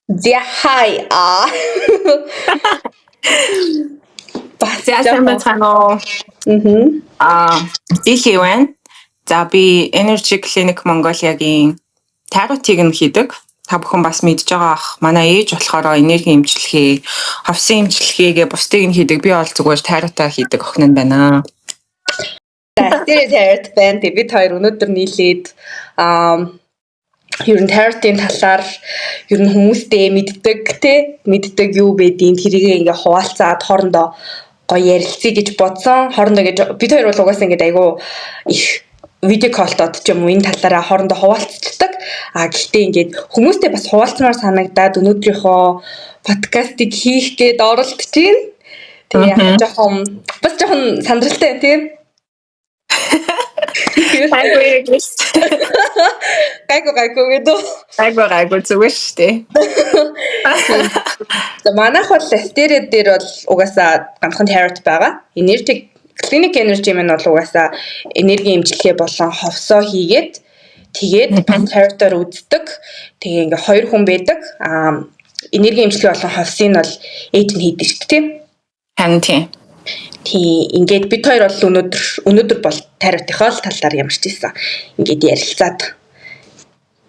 За хай бас сайн байна. Дийлхий байна. За би Energy Clinic Mongolia-гийн таротыг нь хийдэг. Та бүхэн бас мэдж байгаа ах. Манай ээж болохоор энерги эмчилгээ, хавсан эмчилгээгээ бусдыг нь хийдэг. Би бол зүгээр таротаа хийдэг охин нь байна. Тэр тарот байна. Бид хоёр өнөөдөр нийлээд ер нь таротын талаар ер нь хүмүүстэй мэддэг юу байдгийг тэрийг ингээ хуваалцаад хоорондоо гоё ярилцъя гэж бодсон. Хоорондоо гэж бид хоёр бол угаасаа ингээ айгу их видео колтод ч юм уу энэ талаараа хоорондоо хуваалцдаг. Гэхдээ ингээд хүмүүстэй бас хуваалцмаар санагдаад өнөөдрийнхөө подкастыг хийх гээд оролдож байна. Тэгээ жоохон сандралтай байна тийм. Гайгүй гэдэг. Гайгүй зүгээр шүү дээ. За манайх бол Астерия дээр бол угаасаа ганцхан тарот байгаа. Energy Clinic Energy маань бол угаасаа энерги эмчилгээ болон ховсоо хийгээд тэгээд таротоор үздэг. Тэгээ ингээ хоёр хүн байдаг. Энерги эмчилгээ болон ховсыг бол ээж нь хийдэг шүү дээ тийм. Харин тийм. Ингээд бид хоёр бол өнөөдөр бол таротынхоо талаар ямарч ийсэн. Ингээд ярилцаад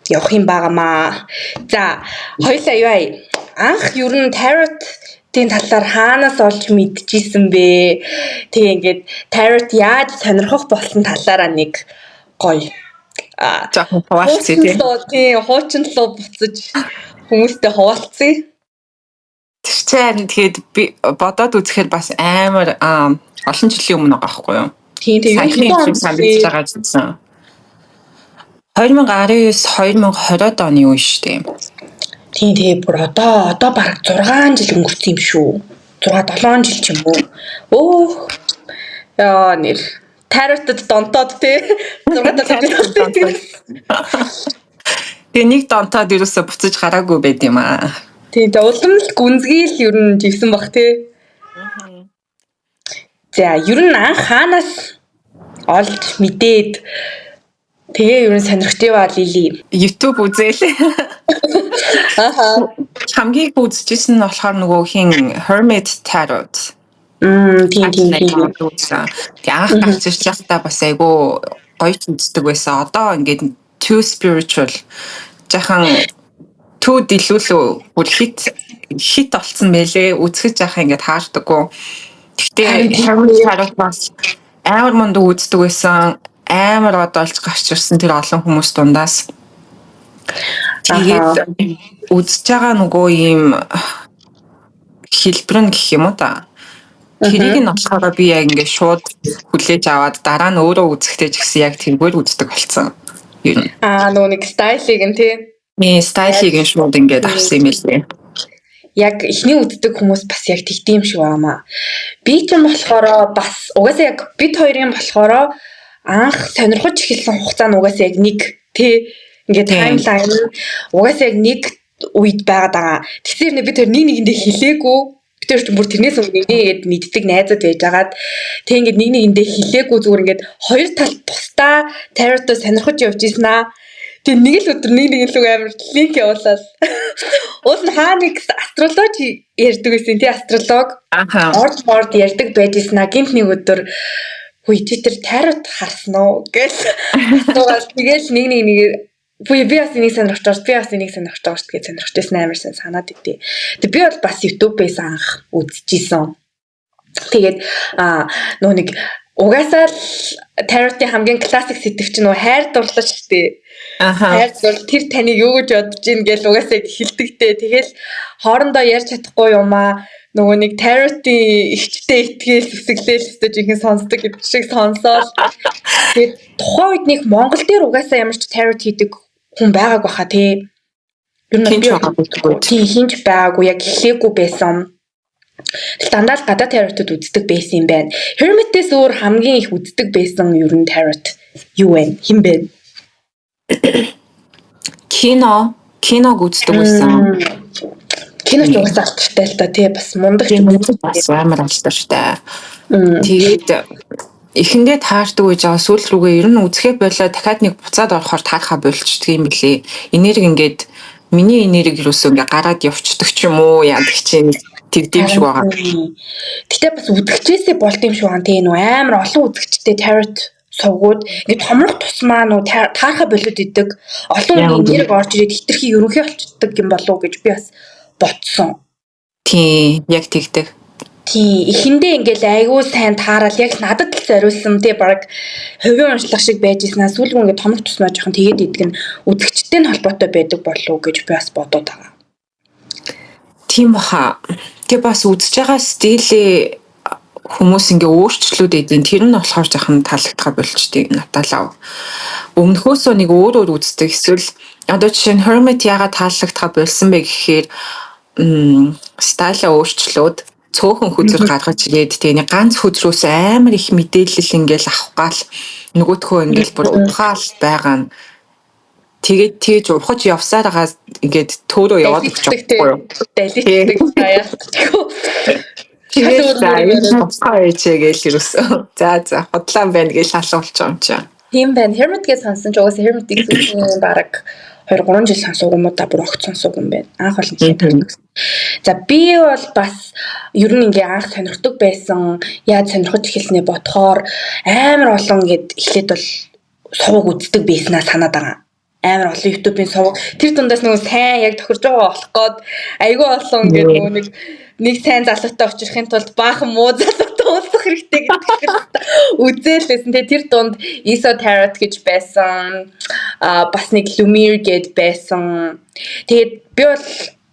явах юм байгаамаа. За хоёулаа юу анх ер нь таротын талаар хаанаас олж мэдчихсэн бэ? Тэгээ ингээд тарот яаж сонирхох болсон талаараа нэг гоё жоохон хуваалцъя тийм. Хуучлалуу буцаж хүмүүстэй хуваалцъя. Тэгээд би бодоод үзэхээр бас амар олон жилийн өмнө байгаа байхгүй юу? Тийм саяхан санагдаж байгаа гэсэн. 2019-2020 оны үе шүү дээ. Тийм бүр одоо бараг 6 жил өнгөрсөн юм шүү. 6-7 жил ч юм уу. Яа нэр таротод донтоод тий 6-7 жил. Тэгээ нэг донтоод ерөөсө буцаж гараагүй байд юм аа. Тийм уламжлалт гүнзгийл ер нь живсэн бах тий. За ер нь анх хаанаас олж мэдээд тэгээ ер нь сонирхтыг ба Лили. YouTube үзээл. Хамгийн үзчихсэн нь болохоор нөгөө хин Hermit Tarot. Тийм. Тэгээ анх гарч ирж байхдаа бас айгу гоё үздэг байсан. Одоо ингээд too spiritual жахан түү дэлүүлүү бүр хит олцсон мэлээ үзэж яхаа ингээд хаардаггүй. Гэхдээ хараад бас амар мундаг үздэг байсан. Амар одоолж гарч ирсэн тэр олон хүмүүс дундаас. Тэгээд үзэж байгаа нөгөө ийм хэлбэр нь гэх юм уу та. Тэрийг нь болохоор би яг ингээд шууд хүлээж аваад дараа нь өөрөө үзэхдээ ч гэсэн яг тэргээр үздэг болсон. Ер нь. Нөгөө нэг стайлыг нь тий. Стайлыг нь шууд ингээд авсан юм лээ. Яг эхний үздэг хүмүүс бас яг тэгдэм шиг байгаамаа. Би ч юм болохоор бас угаасаа яг бид хоёрын болохоор анх сонирхож эхэлсэн хугацаа нь угаасаа яг нэг тий ингээд таймлайн угаасаа яг нэг үед байгаад байгаа. Тэгэхээр бид хоёр нэгэндээ хэлээгүй. Бид хоёр ч бүр тэрнээс өмнө нэгэд мэддэг найзууд байжгаад тэг ингээд нэгэндээ хэлээгүй зүгээр ингээд хоёр талд тусдаа таротоо сонирхож явж ийсэн аа. Тэг нэг л өдөр нэг л амар линк явуулаад уул нь хаа нэг астрологи ярьдаг байсан тий астролог орд ярьдаг байжсэн аа гинт нэг өдөр хүй чи тэр тарот харсан уу гэж асуугаад тэгэл нэг би бас нэг сонирхож гэж сонирхожсэн амар санаад идэв. Тэг би бол бас YouTube-ээс анх үзчихсэн. Тэгээд нөө нэг угаасаа таротын хамгийн классик сэтгэвч нөө хайр дурлал шүү дээ. Хайр дурлал тэр таныг юу гэж бодож ийн гэж угаасаа хэлдэгтэй. Тэгэл хоорондоо ярьж чадахгүй юмаа нөгөө нэг таротын ихчтэй итгэл үсгэлээл өстөж ихэнх сонсдог гэдэг шиг сонсоод тэгээд тухайн үед нэг Монгол дээр угаасаа ямар ч тарот хийдэг хүн байгааг баха тий. Ер нь хинч байгаагүй яг эхлээгүй байсан. Дандаа л гадаа таротод үздэг байсан юм байна. Hermit-ээс өөр хамгийн их үздэг байсан ер нь тарот юу вэ? Хэн бэ? Киног үздэг байсан. Киноч угаасаа алдартай л та тий бас мундаг ч бас амар алдартай. Тэгээд эхэндээ таардаг гэж байгаа сүүл рүүгээ ер нь үзэхээ болоо дахиад нэг буцаад орохоор таархаа болчихдөг юм билий. Энерги ингээд миний энерги юусоо ингээ гараад явцдаг ч юм уу яадаг чинь тэгдэм шиг байгаа. Гэтэ бас үзэгчээсээ болд юм шиг байна тийм нүү амар олон үзэгчтэй tarot сувгууд ингээ томрох тусмаа нүү таарха болоод идэг олон энерги орж ирээд хитрхи ерөнхий болчдөг юм болов уу гэж би бас ботсон. Тийм яг тэгдэг. Тийм эхэндээ ингээл айгүй сайн таарал яг надад л зориулсан тий баг хувийн уншлах шиг байж ийснаа сүүлгүй ингээд томрох тусмаа жоохон тэгээд идэг нь үзэгчтэй холбоотой байдаг болов уу гэж би бас бодоод байгаа. Тийм баха. Тэг бас үзэж байгаа стилээ хүмүүс ингээ өөрчлөлүүд эдийн тэр нь болохоор жоохон таалагдгаа болчтой Наталаа. Өмнөхөөсөө нэг өөр үздэг эсвэл одоо жишээ нь Hermit яагаад таалагдгаа болсон бэ гэхээр стайлаа өөрчлөөд цөөхөн хүзэр гаргаж ирээд тэгээ нэг ганц хүзрөөс амар их мэдээлэл ингээл авах гал нөгөөдхөө ингээл бүр ухаал байгаа нь тэгээд тэгж урахж явсаар байгаа ингээд төөрөө яваад өгч байгаа юм. Далицдаг яалтчгүй. Тэгээд босгоёчэгээл юусэн. За хотлаан байна гэж шалуулж байгаа юм чинь. Тийм байна. Hermit гэж сонсон ч угаасаа Hermit-ийг зөвхөн баг 2-3 жил сонсоогүй юм уу та бүр огт сонсоогүй юм байна. Анх бол нэг тархсан. За би бол бас ер нь ингээ анх сонирхдаг байсан. Яаж сонирхож эхэлснээ бодохоор амар олон гэд эхлээд бол сувг үздэг байснаа санаад байгаа. Амар олон YouTube-ийн сувг. Тэр дундаас нөгөө сайн яг тохирж байгаа болоход айгүй олон ингээ нөгөө нэг сайн залуутай очихын тулд баахан муу залуутай уулзах хэрэгтэй гэдэг үзээлсэн. Тэгээ тэр дунд Iso Tarot гэж байсан. Бас нэг Lumiere гэд байсан. Тэгээд би бол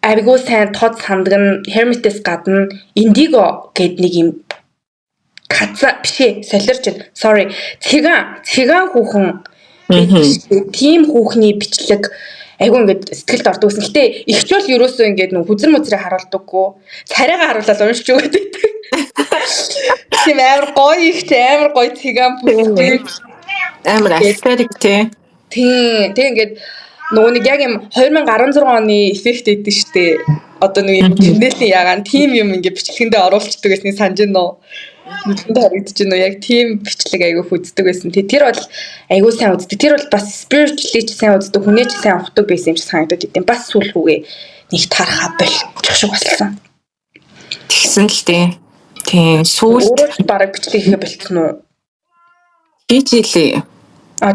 айгүй сайн тод сандаг нь Hermit-с гадна Indigo гэд нэг юм каца бишээ солирч sorry цэган хүүхэн тийм хүүхний бичлэг айгүй ингээд сэтгэлд ордог гэсэн. Гэтэ ихч бол ерөөсөө ингээд нөх хүзэр мүзрээ харуулдаггүй. Царайгаа харуулаад уншиж өгöd байдаг. Тийм амар гоё ихч амар гоё цэган бүстэй. Амар aesthetic тийм. Тэг ингээд нөгөө нэг яг юм 2016 оны эффект өгдөө штэ. Одоо нэг юм тэрнээлийн ягаан тийм юм ингээд бичлэгэндээ оруулцдаг гэсний санаж байна уу? Нүдэндээ харагдаж байна уу? Яг тийм бичлэг айгүй үздэг байсан. Тэр бол айгүй сайн үздэг. Тэр бол бас spiritually ч сайн үздэг, хүнээ ч сайн ухдаг байсан юм шиг санагдаад идэв. Бас сүүлхүүгээ нэг тархаа болчих шиг болсон. Тэгсэн л тийм сүүлд өөрөө бараг бичлэг хийгээ болчихсон уу? Жилээ.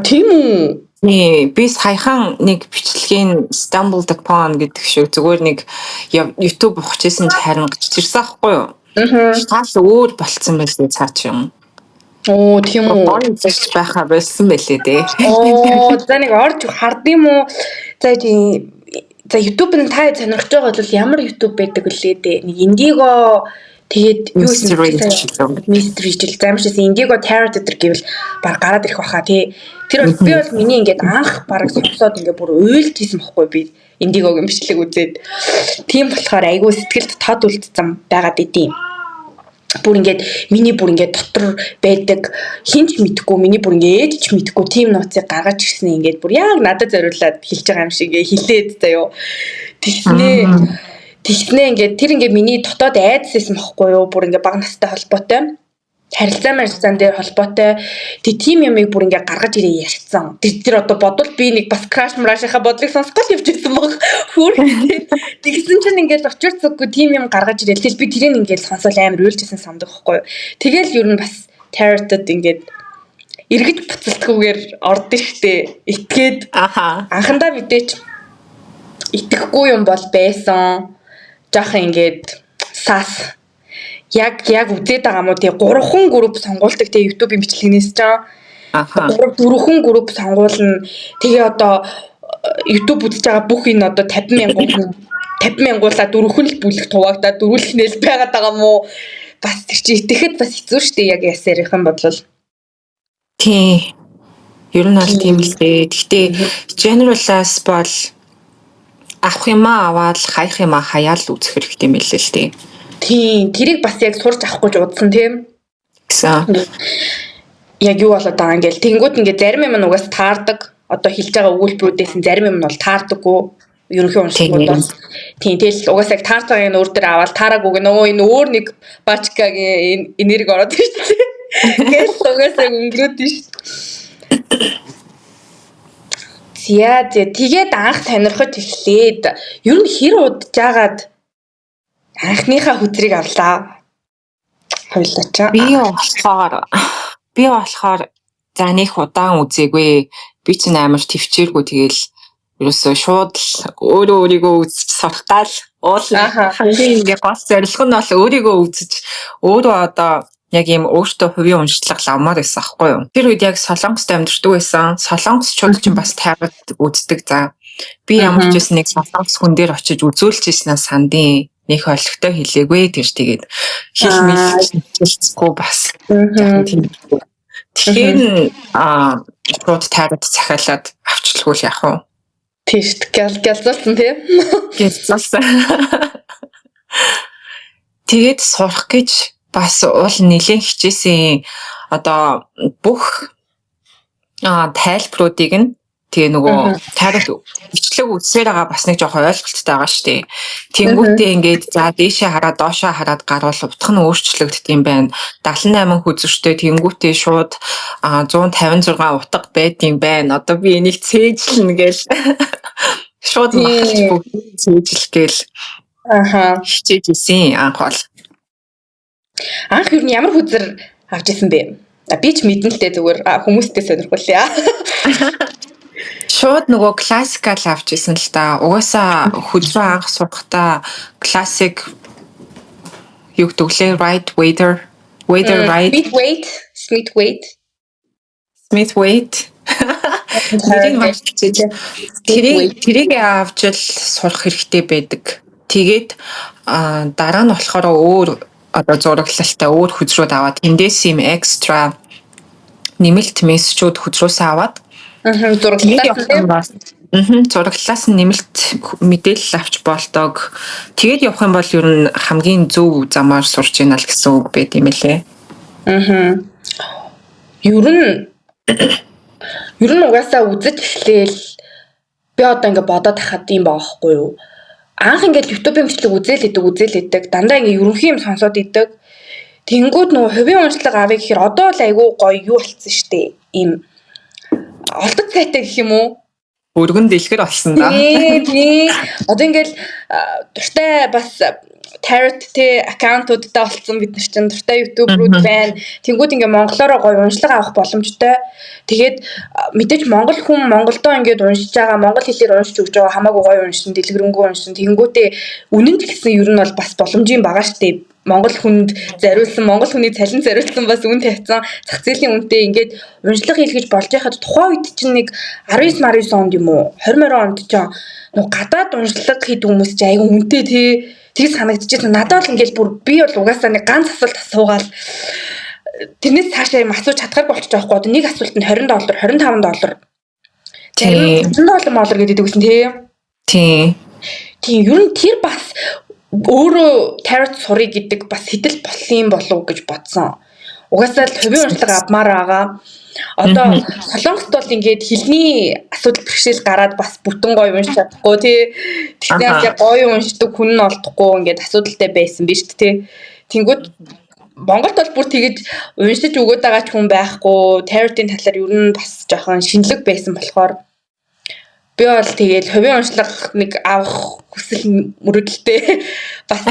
Тийм үү? Би саяхан нэг бичлэгийн Stumbled Upon гэдэг шиг зүгээр нэг YouTube ухчихсан ч харин гिचэрсэн аахгүй юу? Таас өөр болцсон байлээ цаач юм. Тийм үү. Онцч байхаа болсон байлээ дээ. За нэг орж хардсан юм уу? За YouTube-ын та сонирхож байгаа бол ямар YouTube байдаг вүлээ дээ. Нэг Indigo тэгээд юу mystery жил замшаас Indigo Tarot гэвэл баг гараад ирэх баха тий. Тэр бол би бол миний ингээд анх баг сонсоод ингээд бүр уйлж хийсэн бохгүй би Indigo-гийн бичлэг үзээд. Тийм болохоор айгүй сэтгэлд тод үлдсэн байгаад идэв. Бүр ингээд миний бүр ингээд дотор байдаг хинч мэдхгүй миний бүр ингээд ээж ч мэдхгүй тийм нууцыг гаргаж ирсэн ингээд бүр яг надад зориулаад хэлж байгаа юм шиг хэлээд заяо. Тэгснээ ингээд тэр ингээд миний дотоод айдссэн бохгүй юу бүр ингээд баг настай холбоотой харилцаан дээр холбоотой тийм юмыг бүр ингээд гаргаж ирээ ярьсан. Тэр одоо бодвол би нэг бас краш мрашийнхаа бодлыг сонсох гол явж ирсэн баг. Хүүхдээ тэгсэн чинь ингээд очир цоггүй тийм юм гаргаж ирэл. Тэгэл би тэрийг ингээд сонсоод амар уйлжсэн сандаг байхгүй юу. Тэгэл ер нь бас Tarot-д ингээд эргэж буцалтгүйгээр ордон штэ. Итгээд анхандаа мэдээч итгэхгүй юм бол байсан. Жаахан ингээд сас яг үзээд байгаа мó тий 3 групп сонгуулдаг тий YouTube-ийн бичлэгнээс ч 4 групп сонгуулна. Тэгээ одоо YouTube үзэж байгаа бүх энэ одоо 50,000-уулаа 4 л бүлэг туваагдаад дөрвөлхнээл байгаад байгаа мó. Бас тэр чи итгэхэд бас хэцүү штэ яг ясаарийнх нь бодлол. Тий. Ер нь бол тийм л дээ. Гэхдээ general-аас бол авах юмаа аваад хаях юмаа хаяал үзэх хэрэгтэй юм л л дээ. Тийм, тэрийг бас яг сурч авах гэж удсан тийм. Гэсэн. Яг юу болоод байгаа ингээл тэнгууд ингээд зарим юм нугаас таардаг. Одоо хэлж байгаа өгүүлбэрүүдээс зарим юм нь бол таардаггүй. Ерөнхий уншлагууд бол. Тийм, тэгэл угаас яг таарж байгаа энэ өөр дээр аваад таараагүй нөгөө энэ өөр нэг бачкагийн энерги ороод ирчихсэн. Гэл угаас яг өнгөрөөд шүү. яа тэгээд анх сонирхож эхлээд ер нь хэр удаж жагаад анхныхаа хүзрийг авлаа. Хоёлаа ч. Би болохоор за нэг удаан үзээгүй. Би ч амар төвчээргүй тэгэл ерөөсөө шууд өөрийгөө үзэж сурахгаал хамгийн ингээ гол зорилго нь бол өөрийгөө үзэж өөрөө одоо яг ийм өөртөө хувийн уншлага авмаар байсан аахгүй юу. Тэр үед яг Солонгост амьдардаг байсан. Солонгосчууд ч бас тайван үздэг за. Би ямар ч байсан нэг Солонгос хүн дээр очиж үзүүлчихсэн сандын нэг олигтой хэлээгүй тэр тэгээд хэл мэлцэхгүй бас. Тэгэхээр шууд тайван захиалаад авчлгүй л яах вэ? Тийш гялзуулсан тийм. Гялзуулсан. Тэгээд сурах гэж бас уул нэлээд хичээсэн одоо бүх тайлбаруудыг нь тэгээ нөгөө тайрал бичлэг үзсээр байгаа бас нэг жоохон ойлголттой байгаа шүү дээ. Тэнгүүтээ ингээд за дээшээ хараад доошоо хараад гарвал утга нь өөрчлөгддөг юм байна. 78 хүзвэртэй тэнгүүтээ шууд 156 утга байдсан байна. Одоо би энийг цээжлэнэ гээл шууд махалж бүгд цээжлэх гээл хичээж исэн анх бол. Анх юу ямар хүзэр авч исэн бэ? Би ч мэдэн л дээ зүгээр хүмүүстэй сонирхуулъя. Шууд нөгөө классикал авч исэн л да. Угаасаа хүзрээ анх сурахдаа классик юу гэвэл right waiter right Smith Wade тэрийг авч л сурах хэрэгтэй байдаг. Тэгээд дараа нь болохоор өөр одоо зураглалтай өөр хүзрүүд аваад тэндээс юм экстра нэмэлт мессежүүд хүзрөөсөө аваад зураглалаас нь нэмэлт мэдээлэл авч болдог. Тэгээд явах юм бол ер нь хамгийн зөв замаар сурч ийна л гэсэн үг байт юм лээ. Ер нь угаасаа үзэж эхлээл би одоо ингээ бодоод хахад юм баахгүй юу? Анх ингээд YouTube-ийн бичлэг үзээлээдэг дандаа ингээ ерөнхий юм сонсоод идэг. Тэнгүүд нөгөө хувийн уншлага авъя гэхээр одоо л айгүй гоё юу болцсон штэ. Ийм олдод сайтай гэх юм уу? Өргөн дэлгэр болсон да. Тий. Одоо ингээл дуртай бас Tarot-тэй аккаунтуудтай болсон бид нар чинь дуртай YouTube-рууд байна. Тэнгүүд ингээ монголоор гоё уншлага авах боломжтой. Тэгээд мэдээж монгол хүн монголдоо ингээд уншиж байгаа, монгол хэлээр уншиж өгч байгаа хамаагүй гоё уншин, дэлгэрэнгүй уншин. Тэнгүүтээ үнэн ч гэсэн ер нь бол бас боломжийн байгаа штэ. Монгол хүнд зариулсан, монгол хүний цалин зариулсан бас үн тавьсан зах зээлийн үнэтэй ингээд уншлага хийлгэж болж байхад тухайн үед чинь нэг 19 онд юм уу 20 онд ч нэг гадаад уншлага хийдэг хүмүүс чинь айгүй үнэтэй тий санагдчихсан. Надад л ингээд бүр би бол угаасаа нэг ганц асуулт асуугаал тэрнээс цаашаа юм асууж чадхааргүй болчих жоохгүй. Одоо нэг асуулт нь $20, $25. $10 гэдэг үсэн тий. Тийм ер нь тэр бас өөрөө Tarot сурыг гэдэг бас хэдэл болсон юм болов гэж бодсон. Угаасаа л хувийн уншлага авмаар байгаа. Одоо Солонгост бол ингээд хэлний асуудал бэрхшээл гараад бас бүтэн гоё уншиж чадахгүй тий. Тэгэхээр гоё уншдаг хүн нь олдохгүй ингээд асуудалтай байсан биз дээ тий. Тэнгүүд Монголд бол бүр тэгэж уншиж өгөөд байгаа ч хүн байхгүй. Tarot-ийн талаар ер нь бас жоохон шинэлэг байсан болохоор би бол тэгээд хувийн уншлага нэг авах хүсэл мөрөдөлтэй бас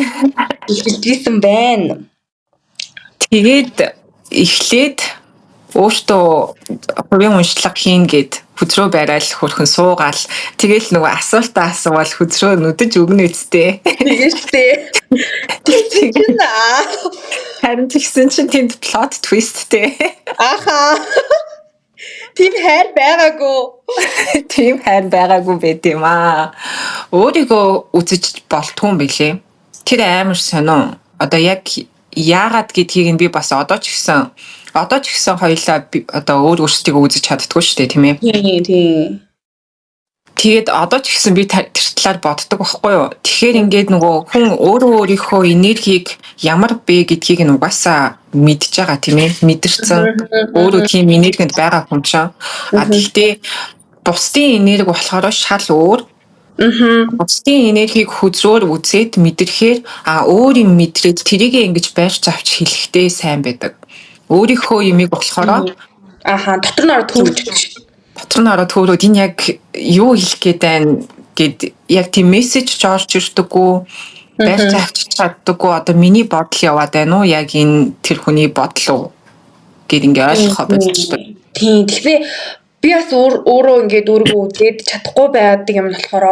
ихэлжсэн байна. Тэгээд эхлээд өөртөө хувийн уншлага хийн гэд хүзрөө барайл хөрхөн суугаал тэгэл нөгөө асуултаа асуувал хүзрөө нүдэж өгнө үсттэй. Тэгсэн харин тэгсэн чинь тэнд plot twistтэй. Аха. Тийм хайр байгаагүй байт юм аа. Өөрийгөө үзэж болтгүй юм билээ. Тэр амар сонио. Одоо яг яагаад гэдгийг би бас одоо ч гэсэн хоёлаа одоо өөрсдийгөө үзэж чаддгүй шүү дээ тийм ээ. Тийм. Тэгээд одоо ч гэсэн би тэр талаар боддог байхгүй юу. Тэгэхээр ингээд нөгөө хүн өөрийнхөө энергийг ямар бэ гэдгийг нь угаасаа мэдж байгаа тийм ээ. Мэдэрсэн. Өөрөө тийм энергинд байгаа хүн чинь. Гэхдээ бусдын энерги болохоор шал өөр. Бусдын энергийг хүзрөөр үзээд мэдрэхээр өөр юм мэдрээд тэрийг ингэж байрч авч хэлэхдээ сайн байдаг. Өөрийнхөө юмыг болохоор дотор нь ороод төрөөд энэ яг юу хэлэх гээд байна гэд яг тийм мессеж жорж ирдэггүй барьж авчиж чаддаггүй одоо миний бодол яваад байна уу яг энэ тэр хүний бодол уу гэд ингээ ойлгохоо болчихдог. Тийм. Тэгэхээр би бас өөрөө ингээд өөрийгөө үзээд чадахгүй байдаг юм болохоор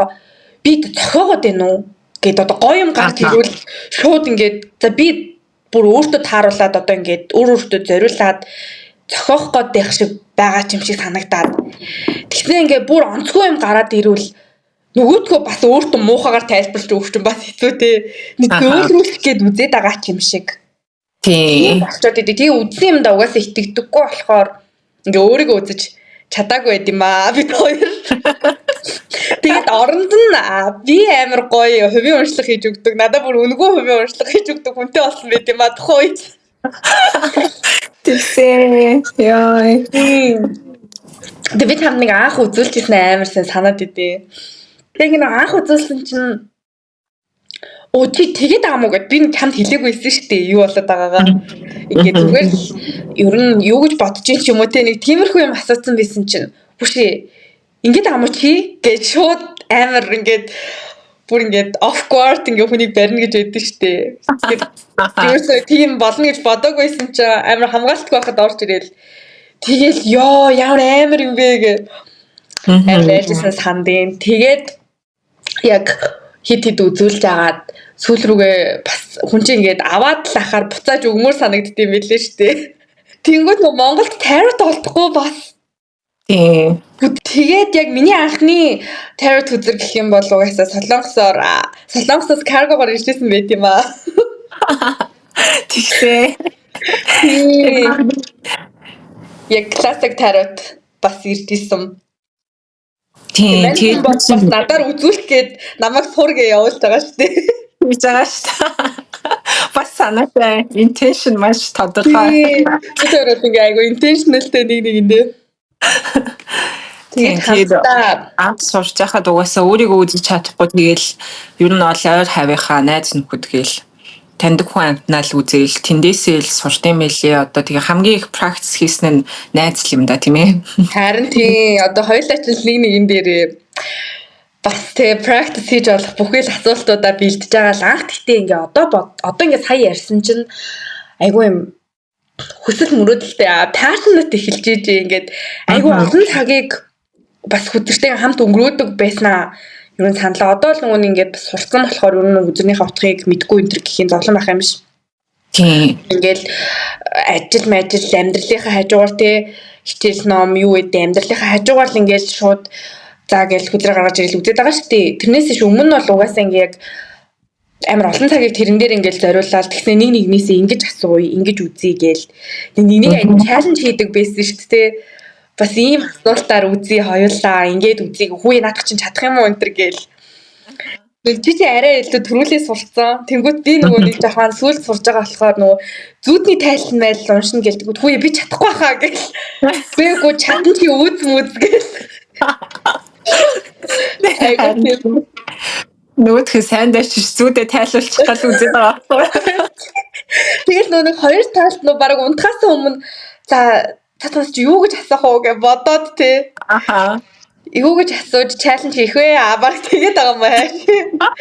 би зохиогоод байна уу гэд одоо гоё юм гарч ирвэл шууд ингээд за би бүр өөртөө тааруулаад одоо ингээд өөртөө зориулаад зохиох гээд байх шиг байгаа юм шиг санагдаад. Тэгснэ ингээ бүр онцгой юм гараад ирвэл нөгөөдгөө бас өөртөө муухагаар тайлбарлаж өгч юм бас хэцүү те. Нэг өөрлөх гээд үзээд байгаа юм шиг. Тийм болчоод идэв. Тэгээ үзсэн юм да угаасаа итгэдэггүй болохоор ингээ өөрийгөө үзэж чадаагүй байд юм аа бид хоёр. Тэгээд оронд нь би амар гоё хувийн уншлага хийж өгдөг. Надад бүр өнгөө хувийн уншлага хийж өгдөг хүнтэй болсон байт юм аа тухайн үед. Тэгсэн яа. Тэгээд би танд нэг анх үзүүлчихсэн амар сайн санаад идэв. Тэгээд нэг анх үзүүлсэн чинь чи тэгээд байгаа мó гэд би чамд хэлээгүй байсан шүү дээ. Юу болоод байгаагаа. Ингээд зүгээр л ер нь юу гэж бодож ин ч юм уу те нэг тиймэрхүү юм асуусан байсан чинь бүшээ. Ингээд байгаа мó чи гэж шууд амар ингээд бүр ингээд awkward ингээд хүнийг барина гэж байдсан шүү дээ. Тэгээд тийм болно гэж бодоагүйсэн чи амар хамгаалтгүй байхад орж ирэл. Тэгэл ёо ямар амар юм бэ гэ. Амар ажилласан сандын. Тэгээд яг хит үзүүлж агаад сүүл рүүгээ бас хүн чинь ингээд аваад л ахаар буцааж өгмөр санагддсан юм билээ шүү дээ. Тэнгүүд нөө Монголд тарот олдохгүй бас. Тийм. Тэгээд яг миний анхны тарот үзэр гэх юм бол угаасаа Солонгосоос каргогоор иржсэн байт юм аа. Тэгсэн. Яг классик тарот бас иржсэн. Тийм. Тэгээд бас надаар үзүүлэх гээд намайг сургээ явуулж байгаа шүү дээ. Хийж байгаа шүү дээ. Бас санаатай intention маш тодорхой. Тэр ингээ айгу intentionalтэй нэгэндээ. Тэгээд анх сурч байхад угаасаа өөрийгөө үзэж чадахгүй тэгэл ер нь бол ойр хавийнхаа найз нөхөд гээл таньдаг хүн амтнаал үзээл тэндээсээ л суртын мэлээ одоо тэгээ хамгийн их practice хийсэн нь найз л юм да тийм ээ. Харин тий одоо хоёулаа ч нэгэн дээрээ бас тэгээ practice хийж болох бүхэл асуултуудаа бэлдэж байгаа л анх гэхдээ ингээ одоо ингээ сая ярьсан чинь айгу юм хүсэл мөрөөдөлтэй passionate эхэлж ийж ингээд айгу олон цагийг бас хүчтэй хамт өнгөрөөдөг байснаа ер нь саналаа. Одоо л нөгөө ингээд сурцсан болохоор ер нь үзэрнийхээ утгыг мэдгүй энэ төр гэхийн зовлон байх юм биш. Тийм. Ингээд ажил амьдралынхаа хажуугаар те хичээл ном юу гэдэг амьдралынхаа хажуугаар л ингээд шууд заа гэж хүлрээ гаргаж ирэл үзээд байгаа шүү дээ. Тэрнээс ш өмнө нь бол угаасаа ингээд амар олон цагийг тэрэн дээр ингээд зориулаад тэгснэ нэгнээсээ ингэж асууя, ингэж үзье гээл. Нэг чаленж хийдэг байсан шүү дээ. Бас ийм асуултаар үзье хоёулаа ингээд үзье хүүе наадах чинь чадах юм уу энэ төр гээл. Чи арай илүү төрүүлээ сурцсан. Тэнгүүд би нөгөө нэг жоохон сүлд сурж байгаа болохоор нөгөө зүудний тайлан майл уншина гэлдэг. Хүүе би чадахгүй хаа гээл. Бээгөө чадан чи үз гээл. Нөгөөх сайн дайч зүудэ тайлуулчих гал үзээд байгаа байхгүй. Тэгэл нөгөө нэг хоёр талд нөгөө баг унтахаас өмнө за татвас чи юу гэж асуух уу гэж бодоод те. Аха. Юу гэж асууж challenge хийх вэ? Баг тэгээд байгаа юм аа.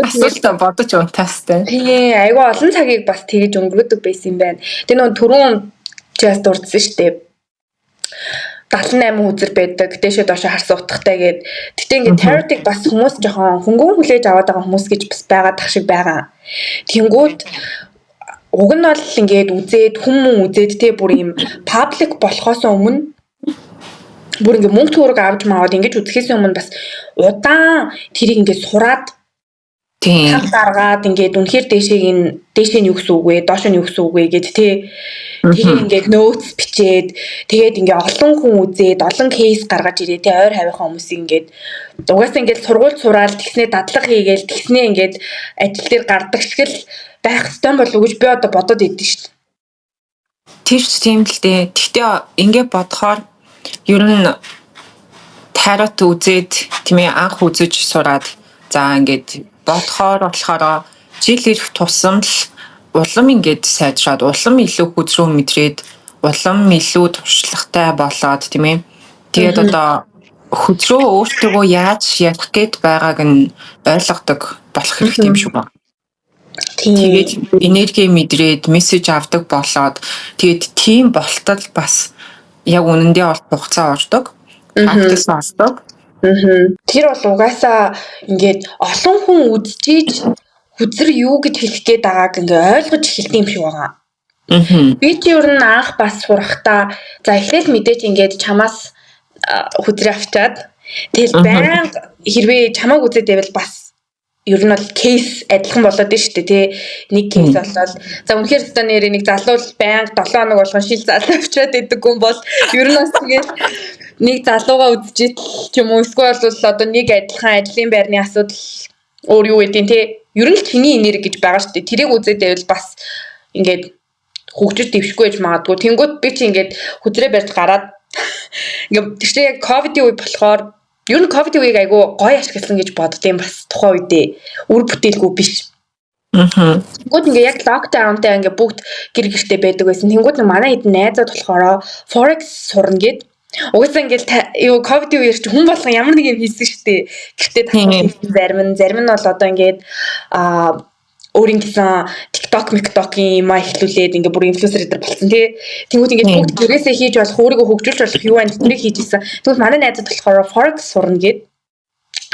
Асуултаа бодож унтаастай. Тий, айгүй олон цагийг бас тэгэж өнгөрөөдөг байсан юм байна. Тэгээ нөгөө түрүүн чаас дурдсан шүү дээ. 78 үзэр байдаг. Дээшээ доошоо харсан утгатай гээд. Гэтэ ингээд tarot-ыг бас хүмүүс жоохон хөнгөн хүлээж аваад байгаа хүмүүс гэж бас байгаа тах шиг байгаа. Тэнгүүд уг нь бол ингээд үзээд хүмүүс үзээд те бүр юм public болохоос өмнө бүр ингээд мөнгө төгрөг авч маваад ингэж үзэхээс өмнө бас удаан тэрийг ингээд сураад тийм гаргаад ингээд үнэхээр дээшээ нь юу гэсэн үг вэ, доош нь юу гэсэн үг вэ гэд те. Тэгээ ингээд notes бичээд тэгээд ингээд олон хүн үзээд олон кейс гаргаж ирээ те ойр хавийнхаа хүмүүсийг ингээд угаасаа ингээд сургууль сураал тэгснээ дадлага хийгээл тэгснээ ингээд ажил дээр гардаг шиг л байх ёстой болов уу гэж би одоо бодоод идэв шүү дээ. Тийм л дээ. Гэхдээ ингээд бодохоор ер нь тарот үзээд тийм ээ анх үзэж сураад за ингээд бодохоор болохоор жил ирэх тусам л улам ингээд сайжраад улам илүү хүзрүү мэдрээд улам илүү туршлагатай болоод тийм ээ. Тэгээд одоо хөдрөө өөртөө яаж ярих гээд байгааг нь ойлгодог болох хэрэгтэй юм шиг байна. Тэгээд энерги мэдрээд мессеж авдаг болоод тэгээд тийм болтол бас яг үнэндээ олох хугацаа ордог. Практис олдог. Тэр бол угаасаа ингээд олон хүн үзчихийж хүзэр юу гэж хэлэх гээд байгааг ингээ ойлгож эхэлдэг юм шиг байгаа. Би ч ер нь анх бас сурахтаа за эхлээл мэдээж ингээд чамаас хүзрээ авчаад тэгэл байнга хэрвээ чамааг үзээд байвал бас ер нь бол кейс адилхан болоод дээ шүү дээ тий. Нэг кейс болоод за үнэхээр өстө нэрээ нэг залуу байнга 7 хоног болгон шил залуу авчаад идэг хүн бол ер нь бас тэгээд нэг залууга үзчихэд ч юм уу эсвэл бол одоо нэг адилхан ажлын байрны асуудал өөр юу гэдэг тий. Ер нь л чиний энерги гэж байгаа шүү дээ. Тэрийг үзээд байвал бас ингээд хөгжиж дэвшгүй байж магадгүй. Тэнгүүд би чи ингээд хүзрээ барьж гараад ингээд тэгшээ яг ковидын үе болохоор ер нь ковидын үеийг айгүй гоё ашигласан гэж боддtiin бас тухайн үедээ үр бүтээлгүй биш. Тэнгүүд ингээд яг локдаунтай ингээд бүгд гэр гэртээ байдаг байсан. Тэнгүүд манай хэд найзууд болохоор forex сурна гэд угаасаа ингээд юу ковидын үеэр чи хүн болгон ямар нэг юм хийсэн шүү дээ. Гэртээ татсан зарим нь бол одоо ингээд өөрийн гэсэн TikTok-ийн юм ихлүүлээд ингээ бүр инфлюенсер дээр болсон тий. Тэнгүүд ингээ бүгд гэрээсээ хийж болох өөрийгөө хөгжүүлж болох юу байна тэрийг хийж исэн. Тэгвэл манай найзууд болохоор forex сурна гэд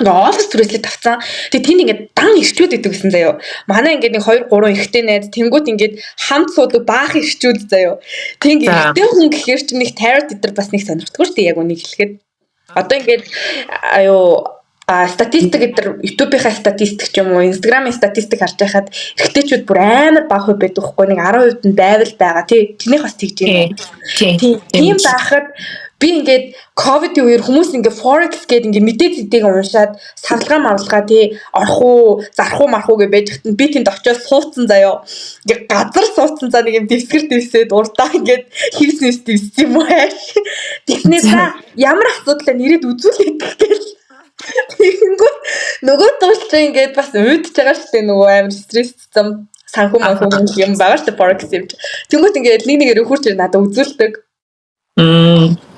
ингээ офис түрээслээ тавцсан. Тэгээ тэнд ингээ дан ирчүүд идэг гэсэн заяо. Манай ингээ нэг 2 3 эрэгтэй найз тэнгүүд ингээ хамт суудаг баах ирчүүд заяо. Тэг ингээ эрэгтэй хүн гэхээр ч нэг tarot дээр бас нэг сонирхтгүй шүү дээ яг үнийг хэлэхэд. Одоо ингээ статистик гэдэг YouTube-ийнхаа статистик ч юм уу, Instagram-ийн статистик харж байхад эрэгтэйчүүд бүр амар бага хувь байдаг хгүй нэг 10% нь байвал байгаа. Тэрнийх бас тэгж юм. Тийм байхад би ингээд ковидын үеэр хүмүүс ингээд forex гэдэг ингээд мэдээ зэдэг уншаад савлгаа орох уу, зарах уу, марах уу гэж байж хатан би тэнд очиод суудсан заяо. Ингээд газар суудсан за нэг юм дэвсгэрд урдаа ингээд хийснээс дэвссэн юм аа. Тэгснээр ямар асуудал нэрэд үзүүлээд гэл тэгэнгүүт нөгөө туулч ингээд бас уйдж байгаа шүү дээ нөгөө амар стрессцсан санхүү юм байгаа шүү дээ forex юм. Тэнгүүт ингээд нэг нэгээр хурж надад үзүүлдэг.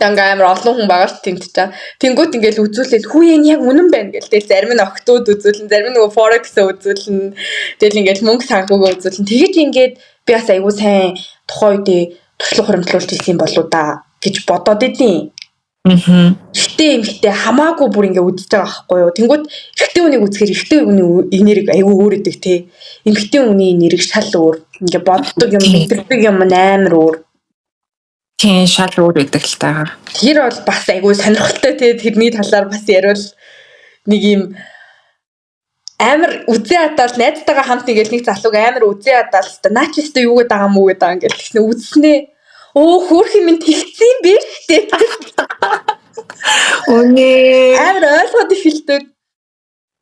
Танга амар олон хүн байгаа шүү тэмт та. Тэнгүүт ингээд үзүүлээд хүү энэ яг үнэн байна гэл. Тэгэл зарим нь октод үзүүлэн, зарим нь нөгөө forex үзүүлэн. Тэгэл ингээд мөнгө санхүүгөө үзүүлэн. Тэгэж ингээд би бас айгүй сайн тухайн үедээ туршлага хуримтлуулж ирсэн болоо да гэж бодоод идэв. Ихтэй хамаагүй бүр ингээ үдчихэж байгаа байхгүй юу. Тэнгүүд ихтэй үнийг үзэхээр ихтэй үний энерги айгүй өөр идэг те. Эмхтэй үний энерги шал өөр. Ингээ боддог юм, мэдэрдэг юм амар өөр. Тийм шал өөр идэг л таа. Тэр бол бас айгүй сонирхолтой те. Тэрний талаар бас яриул нэг юм амар үзээ хатаал найзтайгаа хамт ингээл нэг залууг амар үзээ хатаал та наа чи өстө юу гэдэг байгаа мүү гэдэг ингээл тэгснэ үзснээ. Оо хөөрхөн минь тэгсэн юм биш үү? Үнэ. Амар ойлгоод ихэлдэг.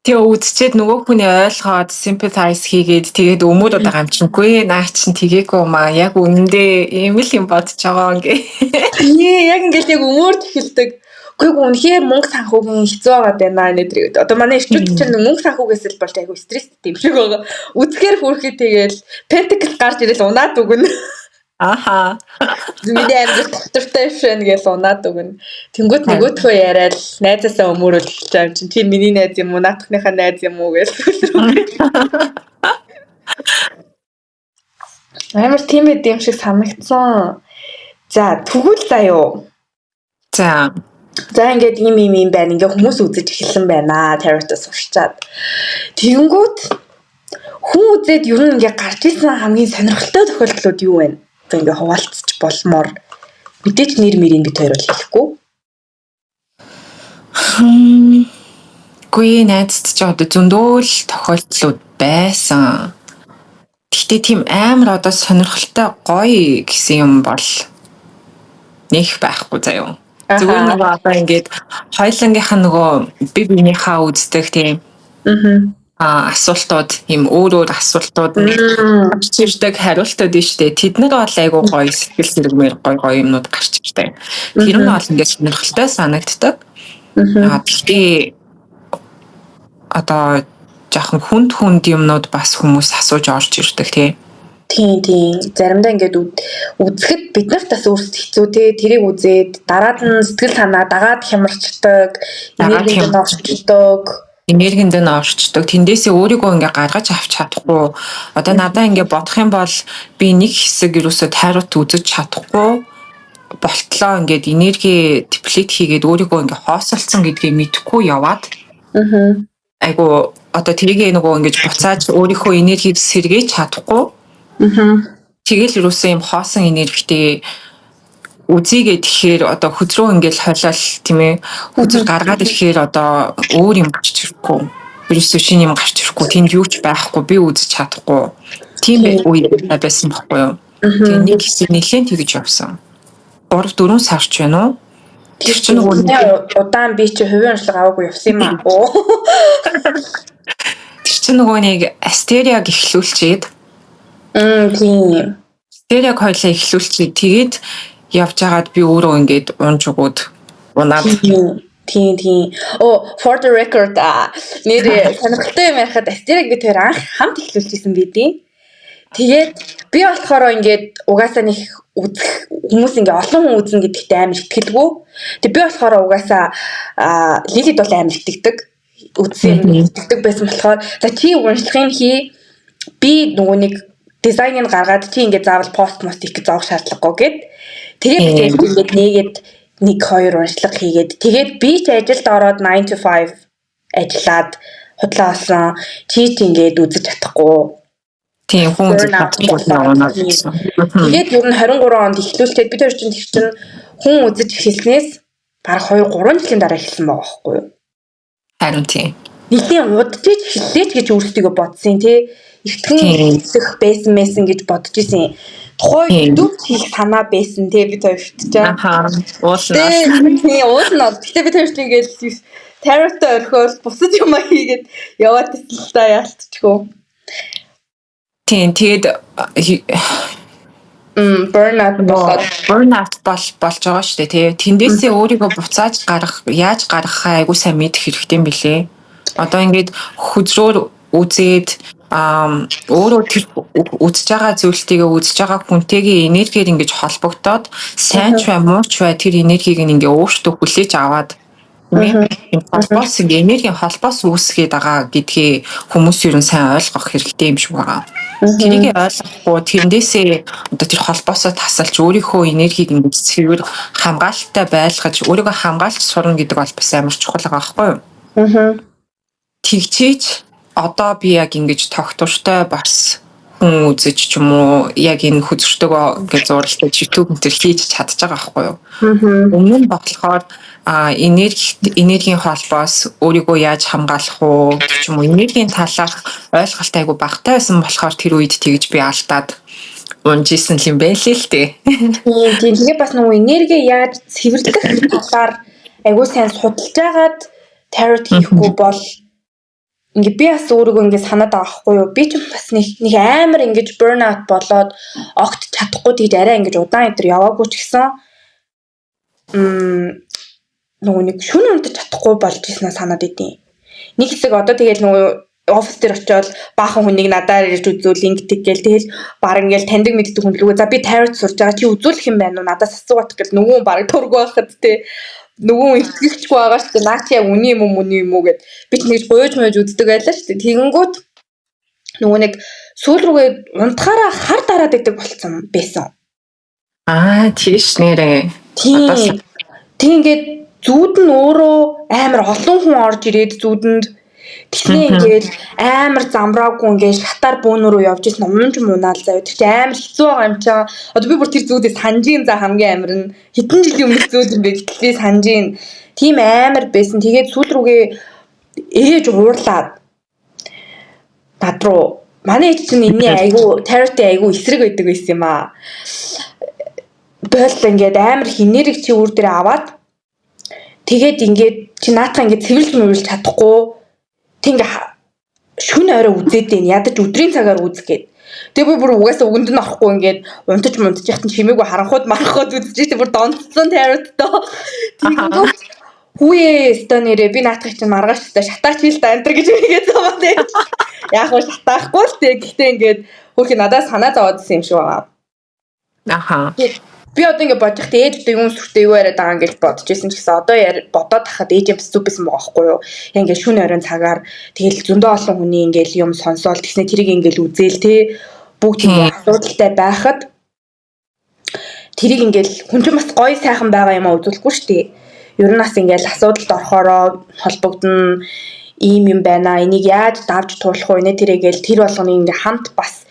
Тэгээ үдчихэд нөгөө хүний ойлгоод sympathize хийгээд тэгээд өмөр удаа гамчингүй наа чин тэгээгүй маа яг үнэндээ ийм л юм бодож байгаа ингээ. Тий яг ингээл яг өмөрд ихэлдэг. Үгүй үнэхээр мөнгө санхүүгийн хэцүү байгаа байна нэ. Одоо манай эрчүүд чинь мөнгө санхүүгээс л болж айгүй стресстэй юм шиг байгаа. Үзэхээр хөөрхий тэгээл pentacle гарч ирэл унаад өгнө. Аха. Миний амьд доктортай шэн гэж унаад өгнө. Тэнгүүт нөгөөдхөө яриад найзаасаа өмөрүүлж байгаа юм чинь чи миний найз юм уу, наадахныхаа найз юм уу гэж. Амар тийм ээ юм шиг санагдсан. За тэгвэл заяо. За ингээд ийм байна. Ингээ хүмүүс үзэж эхэлсэн байна. Tarot-ос сурчаад. Тэнгүүт хүн үзээд ер нь ингээ гарч ирсэн хамгийн сонирхолтой тохиолдлууд юу вэ? Ингээ хуваалцчих болмоор мэдээч нэр мэрийг бид хоёр бол хэлэхгүй. Гүй найзт ч одоо зөндөөл тохиолдлууд байсан. Гэхдээ тийм амар одоо сонирхолтой гоё гэсэн юм бол нэх байхгүй заяа. Зүгээр нөгөө одоо ингээд хоёлынгийнх нь нөгөө би биенийхээ үздэг тийм асуултууд ийм өөр асуултууд гарч ирдэг хариултууд нь шүү дээ. Тэднэр бол айгүй гоё сэтгэл сэргмээр гоё юмнууд гарч ирдэг. Тэр нь бол ингээд сонирхолтой санагддаг. Гэхдээ одоо жоохон хүнд юмнууд бас хүмүүс асууж орж ирдэг тий. Тийм. Заримдаа ингээд үзэхэд бид нарт бас өөрсдөө хэцүү те тэрийг үзээд дараад нь сэтгэл санаа дагаад хямарчдаг, энергинд нь орчдөг. Энергинд нь орчдөг. Тэндээсээ өөрийгөө ингээ гаргаж авч чадахгүй. Одоо надаа ингээ бодох юм бол би нэг хэсэг юусоо тайрууд үзэж чадахгүй болтлоо ингээд энерги деплет хийгээд өөрийгөө ингээ хоосолцсон гэдгийг мэдэхгүй яваад. Айгу одоо тэрийг нөгөө ингэж буцааж өөрийнхөө энергийг сэргээж чадахгүй. Тэгэл юусоо юм хоосон энергитэй үзийгээ тэгэхээр одоо хөзрөө ингээл хойлол тийм ээ хөзөр гаргаад ирэхээр одоо өөр юм гарч ирэхгүй ерөөсөө шинэ юм гарч ирэхгүй тэнд юу ч байхгүй би үзэж чадахгүй тийм үе байсан байхгүй юу тэгээ нэг хэсэг нэлээд тэгж явсан 3-4 сар ч байна уу тэр чинь нөгөө удаан би чи хувийн онцлог аваагүй явсан юм аа тэр чинь нөгөө нэг астериаг эхлүүлчихэд тийм астериаг хойлоо эхлүүлчихэд тэгээд явж агаад би өөрөө ингээд унж өгөөд унаад тийм for the record нэр сонирхолтой юм ярихад астериг би тэр анх хамт эхлүүлчихсэн бидий тэгээд би болохоор ингээд угаасаа нэг үзэх хүмүүс ингээд олон хүн үзнэ гэдэгт амар итгэлгүй тэг би болохоор угаасаа лилид бол амар итгэдэг үзсэн итгэдэг байсан болохоор за чи уншлахын хий би нөгөө нэг дизайныг гаргаад чи ингээд заавал пост их гэж зоох шаардлагагүй гэд тэгээд ингээд нэгэд 1-2 уншлаг хийгээд тэгээд би ч ажилд ороод 9 to 5 ажиллаад худлаа олсон чи ингээд үзэж чадахгүй тийм хүн үзэж чадахгүй тэгээд ер нь 23 онд эхлүүлээд бид хоёр чинь хүн үзэж эхэлснээс бараг 2-3 жилийн дараа эхэлсэн байгаа байхгүй юу харин тийм нэгэн удаж эхэллээч гэж өөрсдөө бодсон тий эртхэн хэлэх байсан мэсэн гэж бодож исэн тухайн YouTube хийх санаа байсан тий бид хоёрт ч уулнаа тий уулнаа гэхдээ бид хоёрт ингээд тароттой орхиол бусад юм хийгээд яваад ирсэн л та яалтчихгүй тийм тэгээд burnout болж байгаа шүү дээ тий тэндээсээ өөрийгөө буцааж яаж гаргахаа айгуу сайн мэдэх хэрэгтэй юм билээ одоо ингээд хөзрөөр үзээд өөрөө тэр үзэж байгаа зүйлтийгээ үзэж байгаа хүнтэйгээ энергиэр ингэж холбогдоод сайн ч бай муу ч бай тэр энергийг ингээ өөртөө хүлээж аваад холбоос ингээ энергийн холбоос үүсгээд байгаа гэдгийг хүмүүс юу н сайн ойлгох хэрэгтэй юм шиг байгаа. Тэрийг ойлгохгүй тэндээсээ одоо тэр холбоосоо тасалж өөрийнхөө энергийг ингэж цэвэр хамгаалалттай байлгаж өөрийгөө хамгаалж сурна гэдэг бол бас амар чухал байгаа байхгүй юу? Тэгчээч одоо би яг ингэж тогтвортой бас хүн үзэж ч юм уу яг энэ хөзөртөгөө гэж зурлалтай YouTube энэ хийж чадж байгаа байхгүй юу. Өмнө нь болохоор энергийн холбоос өөрийгөө яаж хамгаалах уу ч юм уу энергийн талаарх ойлголт айгу багтаа байсан болохоор тэр үед тэгж би алдаад унжсэн юм байл л дээ. Тийм тэгээ бас нөгөө энерги яаж цэвэрлэх талаар айгу сайн судалж агаад tarot хийхгүй бол ингээ би бас өөрийгөө ингээ санаад байгаа хгүй юу би ч бас нэг амар ингэж burnout болоод огт чадахгүй тэгж арай ингэж удаан өдөр яваагүй ч гэсэн нөгөө нэг шүн унтаж чадахгүй болж ирсэн санаад идэв. Нэг хэсэг одоо тэгэл нөгөө офис дээр очиод баахан хүнийг надаар ирж үзүүл ингэдэг гээл тэгэл баг ингээл таньдаг мэддэг хүн лүгөө за би tarot сурж байгаа чи үзүүлэх юм байна уу надаас асуугаад гэл нөгөө баг тургу байхад те нөгөө итгэгчгүй байгаа шүү дээ. Наа чи яг үний юм уу гэд би ч нэгж гуйж мэж үздэг байлаа шүү дээ. Тэгэнгүүт нөгөө нэг сүүл рүүгээ унтахаараа хар дараад идэг болцсон байсан. Тийш нэрээ. Тийм ингээд зүүд нь өөрөө амар олон хүн орж ирээд зүүдэнд тэгснээ ингээд амар замраагүй ингээд шатаар бөөнөрөө явж исэн умж мунаал заяа. Тэр чинь амар хэцүү байгаа юм чаа. Одоо би бүр тэр зүүдээ санджийн за хамгийн амар нь хэдэн жилийн өмнөх зүүд юм бэ гэхлээр санджийн тийм амар байсан. Тэгээд сүүл рүүгээ ээж уурлаад над руу манай ээж чинь энэний айгу таротын айгу эсрэг байдаг байсан юм аа. Бойл ингээд амар хинэрэг чи үр дээр аваад тэгээд ингээд чи наатаа ингээд цэвэрлж мөвлж чадахгүй тэг шүн орой үзээд байна. Ядаж өдрийн цагаар үзгээд. Тэгээ би бүр угаасаа өгөнд нь орохгүй ингээд унтаж яхад чимээгүй харанхууд мархууд үзэж бүр донцсон тароттой. Тэгэнгүүт хүүе станерэ би наатах чинь маргааш та шатаач хэл та антер гэж үгээд замаа тэг. Яг уу шатаахгүй л тэг. Гэхдээ ингээд хөрхи надаас санаа зовоодсэн юм шиг байгаа. Аха. Би одоо ингэ бодох ээжтэй юм сүртэй юу яриад байгаа гэж бодож байсан ч гэсэн одоо бодоод тахад ээж юм зүг байсан байгаа байхгүй юу. Ингээ шүн оройн цагаар тэгэл зөндөө олон хүний ингээл юм сонсоол тэгснэ тэрийг ингээл үзээл те бүгд ингээ асуудалтай байхад тэрийг ингээл хүн ч бас гоё сайхан байгаа юм а үзүүлэхгүй шүү дээ. Ер нь бас ингээл асуудалд орохороо холбогдно ийм юм байна. Энийг яаж давж туулах вэ? Тэрийгээл тэр болгоны ингээ хамт бас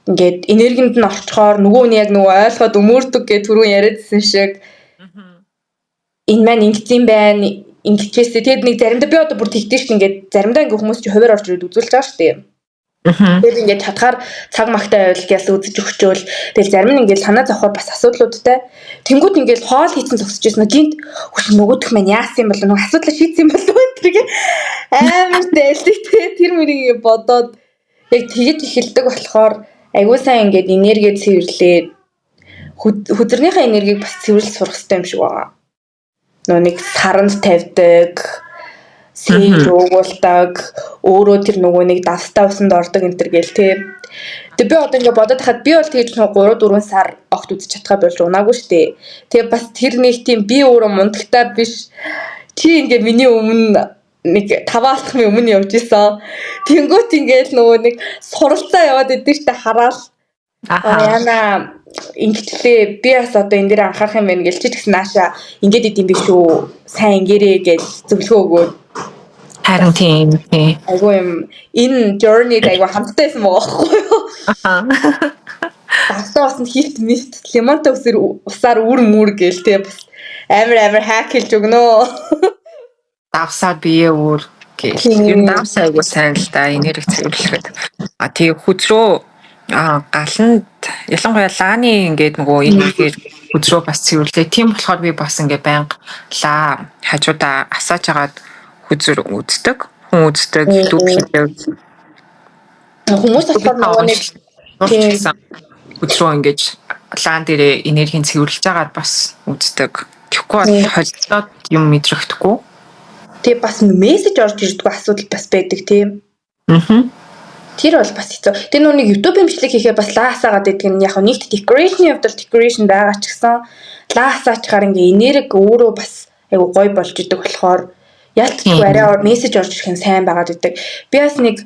ингээд энергинд нь орчхоор нөгөө нь яг нөгөө ойлгоод өмөрдөг гэж түрүү яриадсэн шиг энэ маань ингэсэн байна ингэчээсээ тэгэд нэг заримдаа би одоо бүр тэгдэж шүү ингээд заримдаа ингээ хүмүүс чи хуваар орж ирээд үзүүлж байгаа шүү дээ. Тэгээд ингээд чадхаар цаг магтаа явуулгаас үзэж өгчөөл тэгэл зарим нь ингээд санаа зовхоор бас асуудлуудтай тэнгууд ингээд хоол хийцэн зогсож байсан гинт хүч нөгөөх маань яасан юм бол нөгөө асуудлаа шийдсэн юм болов тэрийг амар дэлгтэй тэр мөрийг бодоод яг тэгэж эхэлдэг болохоор айгуу сайн ингээд энерги цэвэрлээд хүзрнийхээ энергийг бас цэвэрлж сурах хэрэгтэй юм шиг байгаа. Нөө нэг саранд тавьдаг, сэж уугуулдаг, өөрөө тэр нөгөө нэг давстаа усанд ордог энэ төр гээл тий. Тэгээ би одоо ингээд бодоод хахад би бол тэгж 3-4 сар огт үзэж чадхаа болж унаагүй штэ. Тэгээ бас тэр нэг тийм би өөрөө мундагтай биш. Чи ингээд миний өмнө нэг 5 алхмын өмнө явж исэн. Тэнгүүт ингээд нөгөө нэг суралцаа яваад идэв штэ хараал. Яна ингэчлээ би бас одоо энэ дээр анхаарах юм байна гэлч гэсэн нааша ингээд идэм биш үү. Сайн ингэрээ гэж зөвлөгөө өгөөд харин тийм тий. Айгуу юм энэ journey-д айгуу хамттай байсан байгаа байхгүй юу? Баста бас хит мит лимонтой усаар үр мүр гээл тий бас амар хак хэлж өгнөө. Давсаад бие үр гэх юм давсаа айгуу сайн л да энерги цэвэрлэхэд. Тэгээ хүзрөө галанд ялангуяа лааны ингээд нөгөө энергээр хүзрөө бас цэвэрлээ. Тийм болохоор би бас ингээд байнга лаа хажуудаа асааж агаад хүзэр үздэг. Хүн үздэг дүүхийдээ хүмүүс болохоор нөгөө нэг хүзрөө ингээд лаан дээр энергийн цэвэрлж агаад бас үздэг. Тэгэхгүй бол холилдоод юм мэдрэхдэггүй. Тэгээ бас мессеж орж ирдэг асуудал бас байдаг тийм. Тэр бол бас хэцүү. Тэр нүг YouTube имжлэг хийхээр бас лаасаагаад байдаг нь яг нэгт decoration явдал decoration байгаа ч гэсэн лаасаачгаар ингээ энерги өөрөө бас айгу гоё болж идэг болохоор ялцгүй арай мессеж орж ирэх нь сайн байгаад идэг. Би бас нэг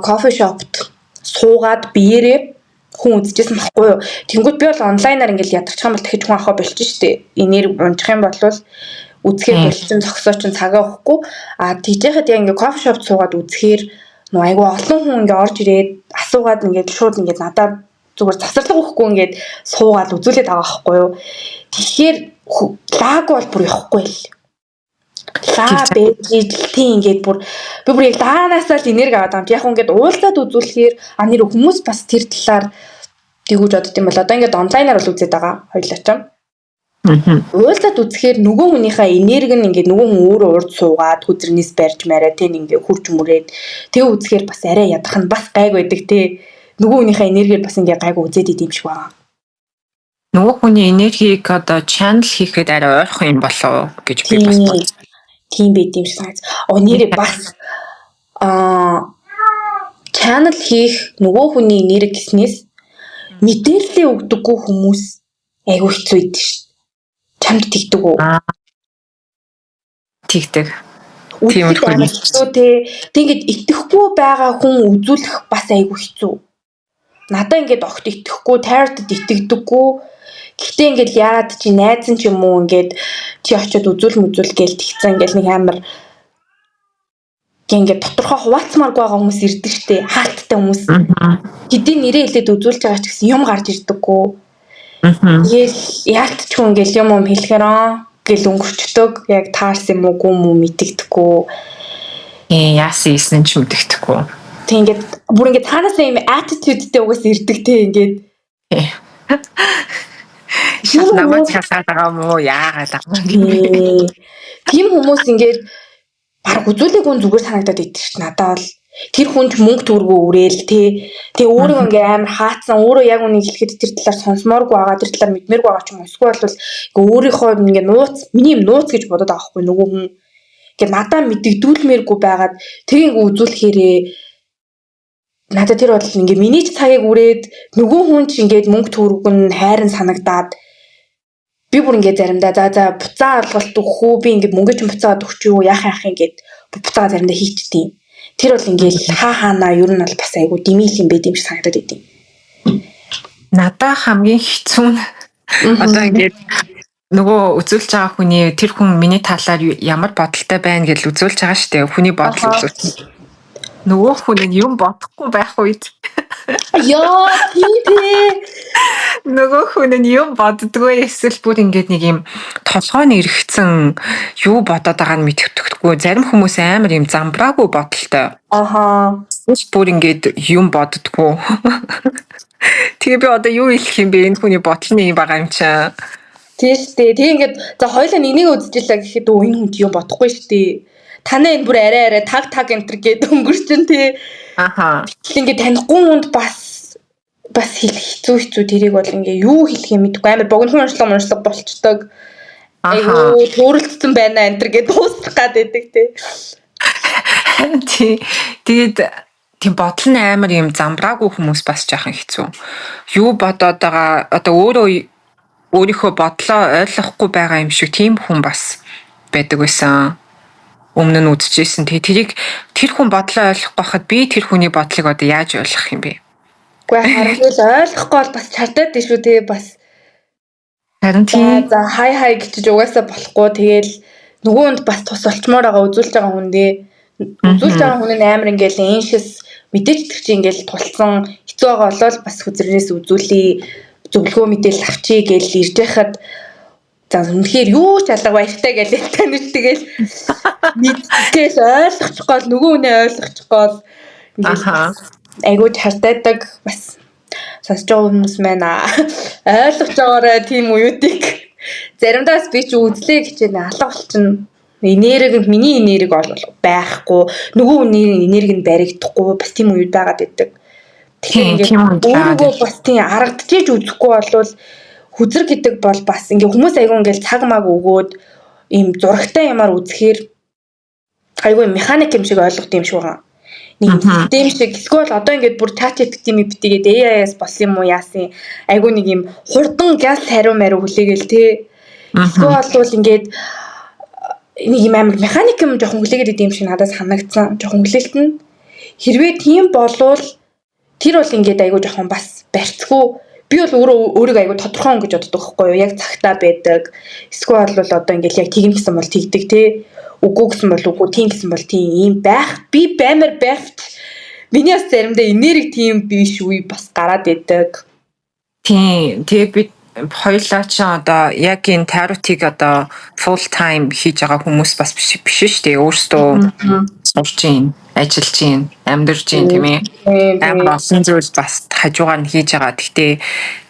кофе шопт суугаад биеэрээ хүн үзчихсэн байхгүй юу. Тэнгүүд би бол онлайнаар ингээл ядарчих юм бол дахиж хүн авах болчих штэ. Энерги унчих юм бол үзэхээр болчихсон зогсоо чин цагаа өгөхгүй. Тийжээхэд яг ингээ кофе шопт суугаад үзэхээр нөгөө айгу олон хүн ингээ орж ирээд асуугаад ингээ шууд ингээ надад зүгээр завсарлага өгөхгүй ингээ суугаад үзүүлээд байгаа байхгүй юу. Тэгэхээр лаг бол бүр явахгүй л. Лаа бэжэлтийн ингээд бүр би бүр яг даанасаа л энерги аваад байгаа юм. Яг ингээд уулзаад үзүүлэхээр нэр хүмүүс бас тэр талаар тэгүүж бодд юм бол одоо ингээд онлайнаар бол үзээд байгаа хоёлаа ч юм. Уулзаад үзэхээр нөгөө хүнийхээ энерги нь ингээд нөгөө хүн өөрөө урд суугаад хүзрнээс барьж мараа тэн ингээд хурж мөрөөд тэг үзэхээр бас арай ядах нь бас гайг байдаг те. Нөгөө хүнийхээ энергиэр бас ингээд гайг үзээд идэм шиг байгаа. Нөгөө хүний энергийг одоо channel хийхэд арай ойрхон юм болоо гэж би бас бодсон. Тийм байт юм шиг санагд. Нэрээ бас channel хийх нөгөө хүний энерги гэснээс мэдээлэл өгдөггүй хүмүүс айгүй хэцүү идэв шүү. Чамд тэгдэг үү? Тэгдэг. Тийм хэцүү те. Тэгэд итгэхгүй байгаа хүн үзүүлэх бас айгүй хэцүү. Надаа ингээд огт итгэхгүй, тайртад итгэдэггүй. Гэхдээ ингээд яагаад чи найз нь ч юм уу ингээд чи очиод үзүүл гээл тэгцэн ингээд нэг амар ингээд тодорхой хуваалцмааргүй байгаа хүмүүс ирдэг штэ. Хаалттай хүмүүс. Хэдийн нэрээ хэлээд үзүүлж байгаа ч гэсэн юм гарч ирдэггүй. Тэгэл яалтчгүй ингээд юм хэлэхээр гэл өнгөрчдөг. Яг таарсан юм уугүй юм мэдэгдэхгүй. Яасан ийсэн ч мэдэгдэхгүй. Тэг ингээд бүр ингээд цаанаасаа юм attitudeтэй угаас ирдэг те ингээд. Шал намайг хасаад байгаа мó яагаад тийм хүмүүс ингээд баг үзүүлэг үн зүгээр санагдаад идэв ш. Надад бол тэр хүнд мөнгө төгрөгөө үрээл те. Тэгээ өөрөө ингээд амар хаацсан өөрөө яг үнийг хэлэхэд тэр талаар сонсомооргүй байгаа, тэр талаар мэдмээргүй байгаа ч юм уу. Эсвэл бол өөрийнхөө ингээд нууц, миний юм нууц гэж бодоод байгаа хгүй нөгөө хүн. Ингээд надаа мэдэгдүүлмээргүй байгаад тэгээ ингээд үзүүлэхээрээ надад тэр бодол ингээ миний ч цагийг үрээд нөгөө хүн ч ингээд мөнгө төгрөгн хайрын санагдаад би бүр ингээ заримдаа за буцаа олголт өгөх үү би ингээ мөнгө ч буцаад өгч юу яах ингээд буцаа заримдаа хийчихдээ. Тэр бол ингээл хаанаа ер нь бол бас айгу димил юм байд юм шиг санагдаад идэв. Надаа хамгийн хэцүү нь одоо ингээд нөгөө үзүүлж байгаа хүний тэр хүн миний талаар ямар бодолтой байна гэж үзүүлж байгаа шүү дээ. Хүний бодол үзүүлж. Нөгөө хүн нь юм бодохгүй байх үед Яа тийм. нөгөө хүн нь юм боддгоо эсвэл бүр ингээд нэг юм толгойн эргэцэн юу бодоод байгааг нь мэддэхгүй. Зарим хүмүүс амар юм замбраагүй бодолтой. Бүр ингээд юм боддгоо. Тэгээ би одоо юу хэлэх юм бэ? Энэ хүний бодол нь юм байгаа юм чаа. Тийш дээ. Тэг ингээд за хоёулаа нэг үзчихлээ гэхэд энэ хүн юм бодохгүй шүү дээ. Танаа энэ бүр арай таг энтер гээд өнгөрчин тий. Ингээд танихгүй хүнд бас хэлэх хэцүү тэрийг бол ингээ юу хэлэх юм мэдгүй амар богино уншлаг болчдөг. Айгуу төөрөлдсөн байна энтер гээд дуусах гад байдаг тий. Тэгээд тийм бодол нь амар юм замбраагүй хүмүүс бас жаахан хэцүү. Юу бодоод байгаа одоо өөрийнхөө бодлоо ойлгохгүй байгаа юм шиг тийм хүн бас байдаг байсан. Өмнө нь үзчихсэн. Тэгээд тэр хүн бодлоо ойлгохгүй хахад би тэр хүний бодлыг одоо яаж ойлгох юм бэ? Гэхдээ харин ойлгохгүй бол бас чартаад шүү тий бас. Харин тийм. За хай гэж угаасаа болохгүй. Тэгээл нөгөөнд бас тус олчмоор байгаа үзүүлж байгаа хүндээ үзүүлж байгаа хүн нь амар ингээл эншис мэдээж тэр чинь ингээл тулцсан хэцүү байгаа болол бас хүзрнээс үзүүлээ зөвлөгөө мэдээлэл авчий гэж ирж байхад за үнэхээр юу ч алга баяртай гэж таньж тэгэл мэддгээс ойлгочихгоо нөгөө үнэ ойлгочихгоо айгуу хартайдаг бас сонсож байгаа хүмүүс байна. Ойлгож байгаарай тийм уюутыг заримдаа би ч үзлээ гэж алга болчихно. Миний энерги байхгүй нөгөө хүний энерги нь баригдахгүй бас тийм үед байгаад байдаг. Тэгэхээр өөрөө бас тийм харагдчихж үзэхгүй болвол хүзэр гэдэг бол бас ингээ хүмүүс айгүй ингээл цаг маг өгөөд ийм зурагтай юмар үзэхээр айгүй механик юм шиг ойлгох юм шиг байгаа. Нэг систем шиг эсвэл одоо ингээд бүр чат GPT мэтгээд AI-аас болсон юм уу яасан айгүй нэг юм хурдан газ хариу мариу хүлээгээл те. Эсвэл бол ингээд нэг юм амар механик юм жоохон хүлээгээд идэм шиг надад санагдсан. Жоохон хүлээлтэн хэрвээ тийм болвол тэр бол ингээд айгүй жоохон бас барьцгүй. Би бол өөрийгөө айгүй тодорхой хүн гэж боддог байхгүй юу? Яг цагтаа байдаг. Эсвэл бол одоо ингээд яг тэгнэ гэсэн бол тэгдэг те. Үгүй гэсэн бол үгүй, тийм гэсэн бол тийм ийм байх. Би баймар байвч миний бас заримдаа энерги тийм биш үе бас гараад идэг. Тийм. Тэгээ би хоёулаа ч одоо яг энэ таротыг одоо full time хийж байгаа хүмүүс бас биш шүү дээ. Өөрсдөө сурч ийн, ажиллаж ийн, амьдарч ийн тийм ээ. Амар олон зүйл бас хажуугаар нь хийж байгаа. Гэхдээ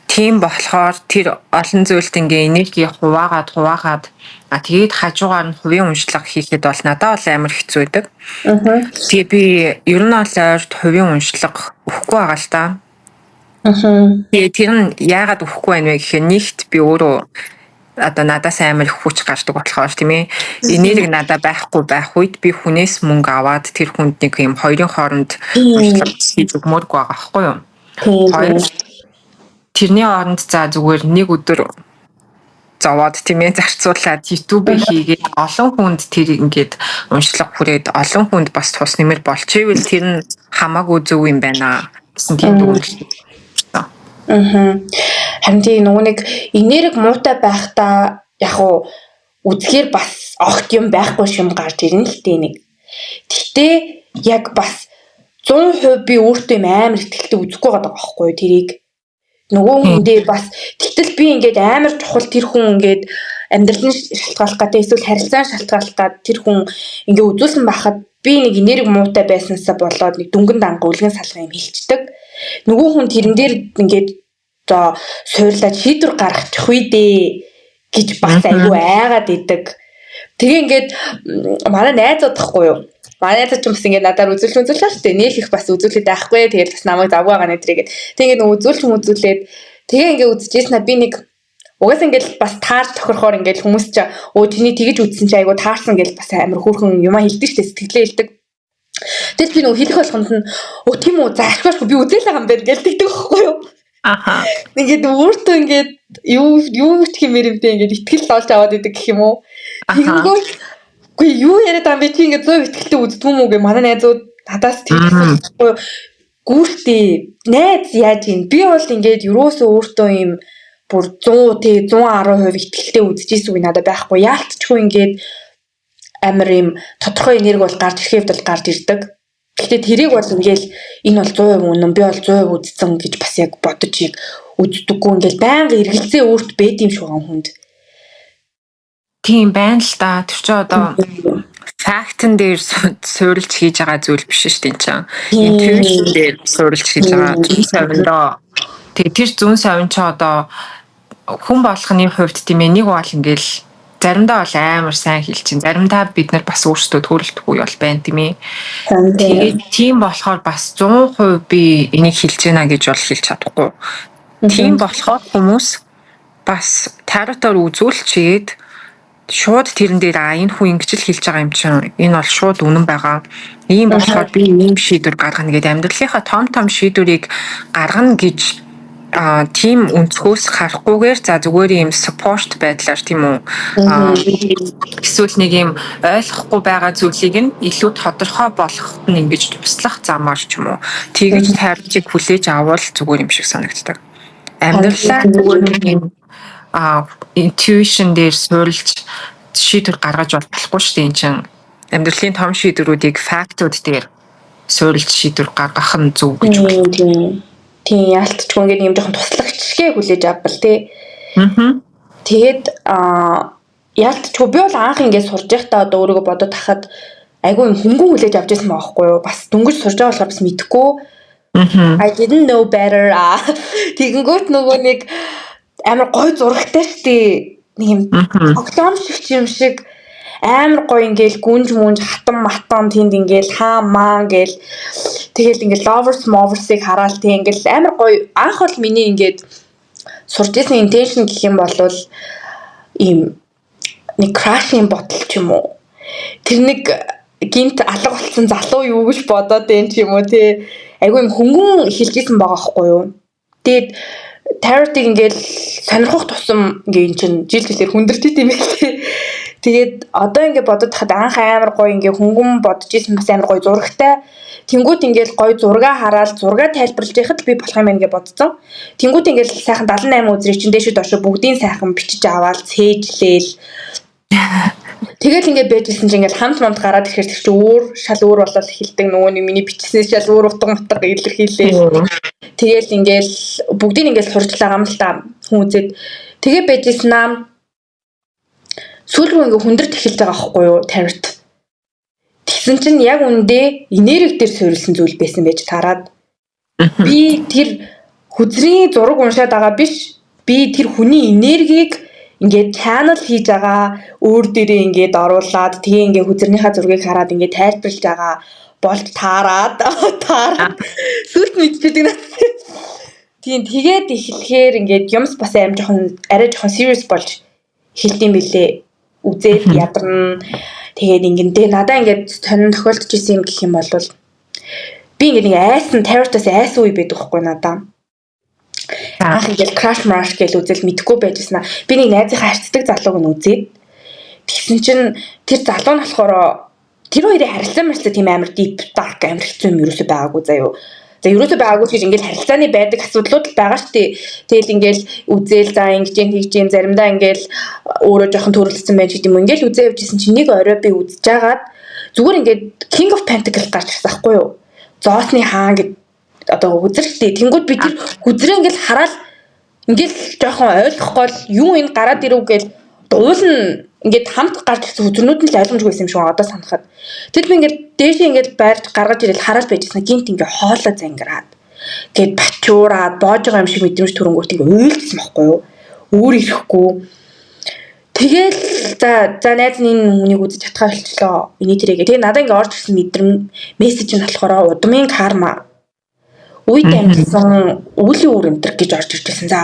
тийм болохоор тэр олон зүйлд ингээ энерги хуваагаад тэгээд хажуугаар нь хувийн уншлага хийхэд бол надад бол амар хэцүү байдаг. Тэгээ би ер нь бол ойрт хувийн уншлага өгөхгүй байгаа л да. Тэгээ тэр нь яагаад өгөхгүй байна вэ гэхээр нэгт би өөрөө одоо надаас амар их хүч гардаг болохоор тийм ээ. Энерги надад байхгүй байх үед би хүнээс мөнгө аваад тэр хүнд нэг юм хоёрын хооронд уншлага хийж өгмөөргүй байгаа байхгүй юу? Тэрний оронд за зүгээр нэг өдөр зовоод тийм ээ зарцуулаад YouTube хийгээд олон хүнд тэр ингээд уншлага хүрээд олон хүнд бас тус нэмэр болчихвол тэр нь хамаагүй зөв юм байна гэсэн тийм дүгнэлт. Харин тийм нөгөө нэг энерги муутай байхдаа яг уу үзгээр бас огт юм байхгүй юм гарч ирнэ л дээ нэг. Гэхдээ яг бас 100% би өөртөө амар ихтэй үзэхгүй байгаа байхгүй юу тэрийг. Нөгөө хүндээ бас тэгтэл би ингээд амар чухал тэр хүн ингээд амьдралын шалтгааллах гэдэг эсвэл харилцааны шалтгааллах гэдэг тэр хүн ингээд үзүүлсэн байхад би нэг энерги муутай байснаасаа болоод нэг дүнгэн данга үлгэн салган юм хэлцдэг. Нөгөө хүн тэрэн дээр ингээд за суурлаад шийдвэр гаргачих үе дээ гэж бас айгүй айгаад идэг. Тэгээ ингээд манай найзууд тахгүй юу? Манай найзууд ч бас ингээд надаар үзүүлж байгаа шүү дээ. Нээлх их бас үзүүлээд байхгүй. Тэгээд бас намайг завгүй байгаа нэтрийгээд. Тэгээ ингээд үзүүлээд тэгээ ингээд үзчихсэн би нэг угаасаа ингээд бас таарч тохирохоор ингээд хүмүүс ч өө чиний тэгэж үзсэн чи айгүй таарсан гэж бас амар хөөрхөн юма хэлдэг шүү дээ. Сэтгэлээ хэлдэг. Тэгэл би нөгөө хэлэх болгонд нь өө тийм үү заашгүй би үзэл байгаа юм байна гэж тэгдэг байхгүй юу? Аха. Ингээд өөртөө ингээд юу хэмээр юмтэй ингээд итгэл олж аваад идэг гэх юм уу? Тэгэнгүүт үгүй юу яриад байгаа юм бэ чи ингээд 100 итгэлтэй үздэг юм уу гэ манай найзууд надаас тэгсэн байхгүй юу? Гүүртээ найз яаж юм би бол ингээд юусоо өөртөө юм бүр 100 тий 110% итгэлтэй үзчихсэн үг надад байхгүй яалтчгүй ингээд амар юм тодорхой энерги бол гарч ирэхэд бол гарч ирдэг. Гэхдээ тэрийг бол ингээл энэ бол 100% үнэн би бол 100% үзсэн гэж бас яг бодож ийг үздэггүй ингээл байнга эргэлзээ өөрт бэд юм шиг хүнд. Тийм байна л да. Тэр чинь одоо фактн дээр суурилж хийж байгаа зүйл биш шүү дээ энэ чинь. Intuition дээр суурилж хийж байгаа зүүн совиндоо. Тэгээ тэр зүүн совин ч одоо хүн болгоны хувьд тийм ээ нэг бол ингээл заримдаа бол амар сайн хэлчин. Заримдаа бид нар бас өөрсдөө төрөлдөхгүй бол байна тийм ээ. Тэгээд тийм болохоор бас 100% би энийг хэлж байна гэж бол хэлж чадахгүй. Тийм болохоор хүмүүс бас таротоор үзүүлчихэд шууд тэрэн дээр энэ хүн ингэж л хэлж байгаа юм чинь энэ бол шууд үнэн байгаа. Ийм болохоор би ийм шийдвэр гаргана гэдэг амьдралынхаа том шийдвэрийг гаргана гэж тийм өнцгөөс харахгүйгээр за зүгээр ийм support байдлаар тийм үү эсвэл нэг ийм ойлгохгүй байгаа зүйлийг нь илүү тодорхой болгоход нь ингэж туслах замаар ч юм уу тэгэж тайлбарыг хүлээж авал зүгээр юм шиг санагддаг. Амьдралаа зүгээр нэг ийм intuition дээр суурилж шийдвэр гаргаж болохгүй шүү дээ энэ чинь амьдралын том шийдвэрүүдийг фактууд дээр суурилж шийдвэр гаргах нь зөв гэж боддог. Тийм яалтчгүй ингээд юм жоохон туслагчгээ хүлээж авбал тий. Тэгээд яалтчгүй би бол анх ингээд сурж байхдаа одоо өөрийгөө бодоод тахад айгүй юм хөнгөн хүлээж авч байсан байхгүй юу? Бас дөнгөж сурж байгаа болохоор бас мэдэхгүй. I didn't know better. Тэгэнгүүт нөгөө нэг амар гой зурагтай штий. Нэг юм октом шиг юм шиг амар гоё ингээл гүнж мүнж хатан тэнд ингээл хаамаа гээл тэгэл ингээл lovers хараал тий ингээл амар гоё анх бол миний ингээд сурж исэн intention гэх юм бол ийм нэг crashing bottle ч юм уу тэр нэг гинт алга болсон залуу юу гэж бодоод байна ч юм уу тий айгүй юм хөнгөн хэлжсэн байгаа байхгүй юу тэгээд tarot-ыг ингээл сонирхох тусам ингээ эн чин жилээр хүндэртэй юм байлээ. Тэгээд одоо ингээ бодоод тахад анх амар гоё ингээ хөнгөн бодож исэн бас амар гоё зурагтай. Тэнгүүд ингээл гоё зураг хараад зураг тайлбарлаж яхад би болох юм байна гэж бодсон. Тэнгүүд ингээл сайхан 78 үзрийг чин дэшүүд очиж бүгдийн сайхан бичиж аваад цээжлээл. Тэгэл ингээд байжсэн чинь ингээд хамт гараад ирэхээр тэр чинь шал өөр болол эхэлдэг нөгөө нэг миний бичснээс шал өөр утга илэрхийлээ. Тэгэл ингээд бүгдийг ингээд сурчлаа гам л та хүн үзээд тэгээ байжсэн аа сүүл рүү ингээд хүндэрт эхэлж байгаа байхгүй юу тарот. Тэгсэн чинь яг үндэ энерги дээр суурилсан зүйл байсан байж таарад. Би тэр хүзрийн зураг уншаад байгаа биш. Би тэр хүний энергийг ингээд channel хийж байгаа өөр дээрээ ингээд оруулаад тэгээ ингээд хүзрнийхаа зургийг хараад ингээд тайлбарлаж байгаа болж таарад сүлт мэдчихдэг наа. Тийм тэгээд эхлэхээр ингээд юмс бас аим жоохон арай жоохон serious болж эхэлдэм билээ. Үзээд ядарна. Тэгээд ингээд надаа ингээд тохиолдож исэн юм гэх юм бол би ингээд нэг айсан таротоос айсан үе байдаг хгүй надаа. Анх ингээд crash marsh гэж үзэл мэдхгүй байжсэн. Би нэг найзынхаа харцдаг залууг нь үзээд тэгсэн чинь тэр залуу нь болохоор тэр хоёрын харилцаа тийм амар deep dark амар хэцүү юм ерөөсөй байгаагүй заяо. За ерөөсөй байгаагүй гэж ингээд харилцааны байдаг асуудлууд л байгаа штэ. Тэгэл ингээд үзэл за ингэж юм заримдаа ингээд өөрөө жоохон төрөлцсөн байж гэдэг юм. Ингээд үзээ явжсэн чинь нэг орой би үзэж агаад зүгээр ингээд King of Pentacles гарч ирсэн байхгүй юу? Зоосны хаан гэдэг одоо үзэрчтэй. Тэнгүүд би тэр хүзрээ ингээл хараад ингээл жоохон ойлгохгүй юу энэ гараад ирв гээл дуулна ингээд хамт гарч ирсэн хүзрнүүд нь л ойлгомжгүй байсан юм шиг одоо санахад. Тэгэд би ингээд дээшээ ингээд байрж гаргаж ирэл хараад байжсэн гинт ингээд хоолоо зангираад гээд бачуураад боож байгаа юм шиг мэдрэмж төрөнгөөрт ингээд уйлдсан байхгүй юу? Өөр ирэхгүй. Тэгэл за найз нь энэ хүнийг үзэж чадхаа болчлоо. Эний тэрэг. Тэгээ надад ингээд орж ирсэн мессеж нь болохоор удмын карма үед амьдсан өвлийн үр өнтер гэж орж ирж байсан. За.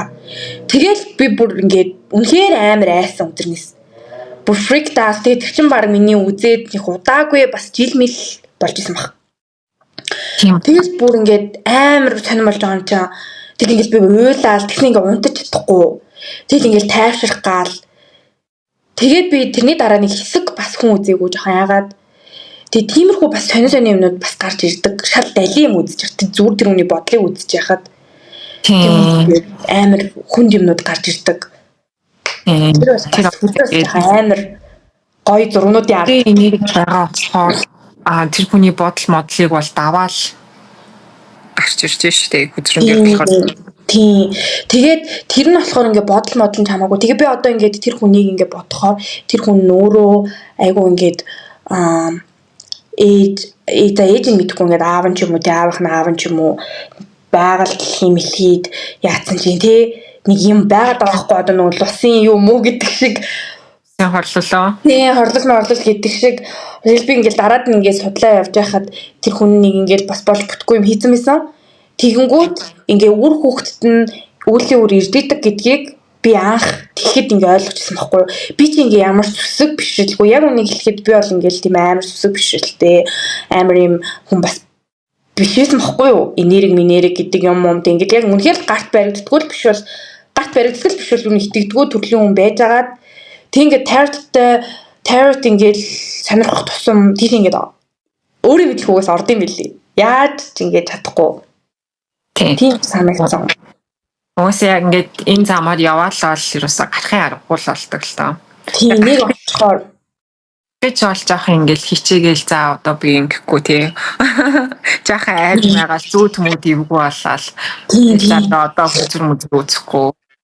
Тэгэл би бүр ингээд үнэхээр амар айсан өдрнээс. Бүр freak даа. Тэгээд тэр чин баг миний үзээд их удаагүй бас жил мэл болж исэн баг. Тэгээс бүр ингээд амар сонирмолж байгаа юм чам. Тэг ингээд би уйлаад тэгсэн ингээд унтаж чадахгүй. Тэгэл ингээд тайвшрах гал. Тэгээд би тэрний дараа нэг хэсэг бас хүн үзээгүй жоохон яагаад. Тэгээ тиймэрхүү бас сонир юмнууд бас гарч ирдэг. Шал дали юм үзэж ирдэг. Зүр тэр хүний бодлыг үзэж яхад. Амар хүнд юмнууд гарч ирдэг. Тэр бас амар гоё зургуудын арга энийг байгаа болохоор тэр хүний бодол модлыг бол даваал гарч ирж штэ хүзрэнгээр болохоор тийм. Тэгээд тэр нь болохоор ингээд бодол модлон чамаагүй. Тэгээ би одоо ингээд тэр хүнийг ингээд бодохоор тэр хүн өөрөө айгу ингээд ээж нь мэдгүй ингээд аав нь ч юм уу тий аавах нь аав нь ч юм уу байгаль гэх юм хэлхийд яатсан чинь тий нэг юм байгаад байгаа байхгүй одоо нөгөө лусын юм уу гэдэг шиг хорлолоо. Тийм хорлол гэдэг шиг би ингээд дараад нь ингээд судлаа явж байхад тэр хүн нэг ингээд бас болж бүтгүй юм хийсэн мэсэн. Тэгэнгүүт ингээд үр хүүхдэд нь өвлийн үр ирдэгдэг гэдгийг би анх тэгэхэд ингээд ойлгочихсон байхгүй юу. Би чи ингээд ямар сүсэг бишрэлгүй яг үнийг хэлэхэд би бол ингээд тийм амар сүсэг бишрэлтэй амар юм хүн бас бишсэн байхгүй юу. Энерги гэдэг юм ингээд яг үнэхээр гарт баригддаггүй л биш бол гарт баригддаг биш бол үнэ итгэдэггүй төрлийн хүн байжгаад тийм ингээд тарот ингээд сонирхох тусам тийм ингээд өөрөө мэдэх үгээс ордын билээ. Яаж ч ингээд чадахгүй. Тийм санагдсан. Өөсөө яг ингээд энэ замаар яваалаа л ерөөсө гарахын аргагүй л болдог л доо. Тийм нэг очихоор гэж болж ах ингээд хичээгээл за одоо би ингэхгүй тий. Жаахан айд байгаал зүү төмүүд ивгүй боллаа. Тэгээд одоо хүзэр мүзэг үүсэхгүй.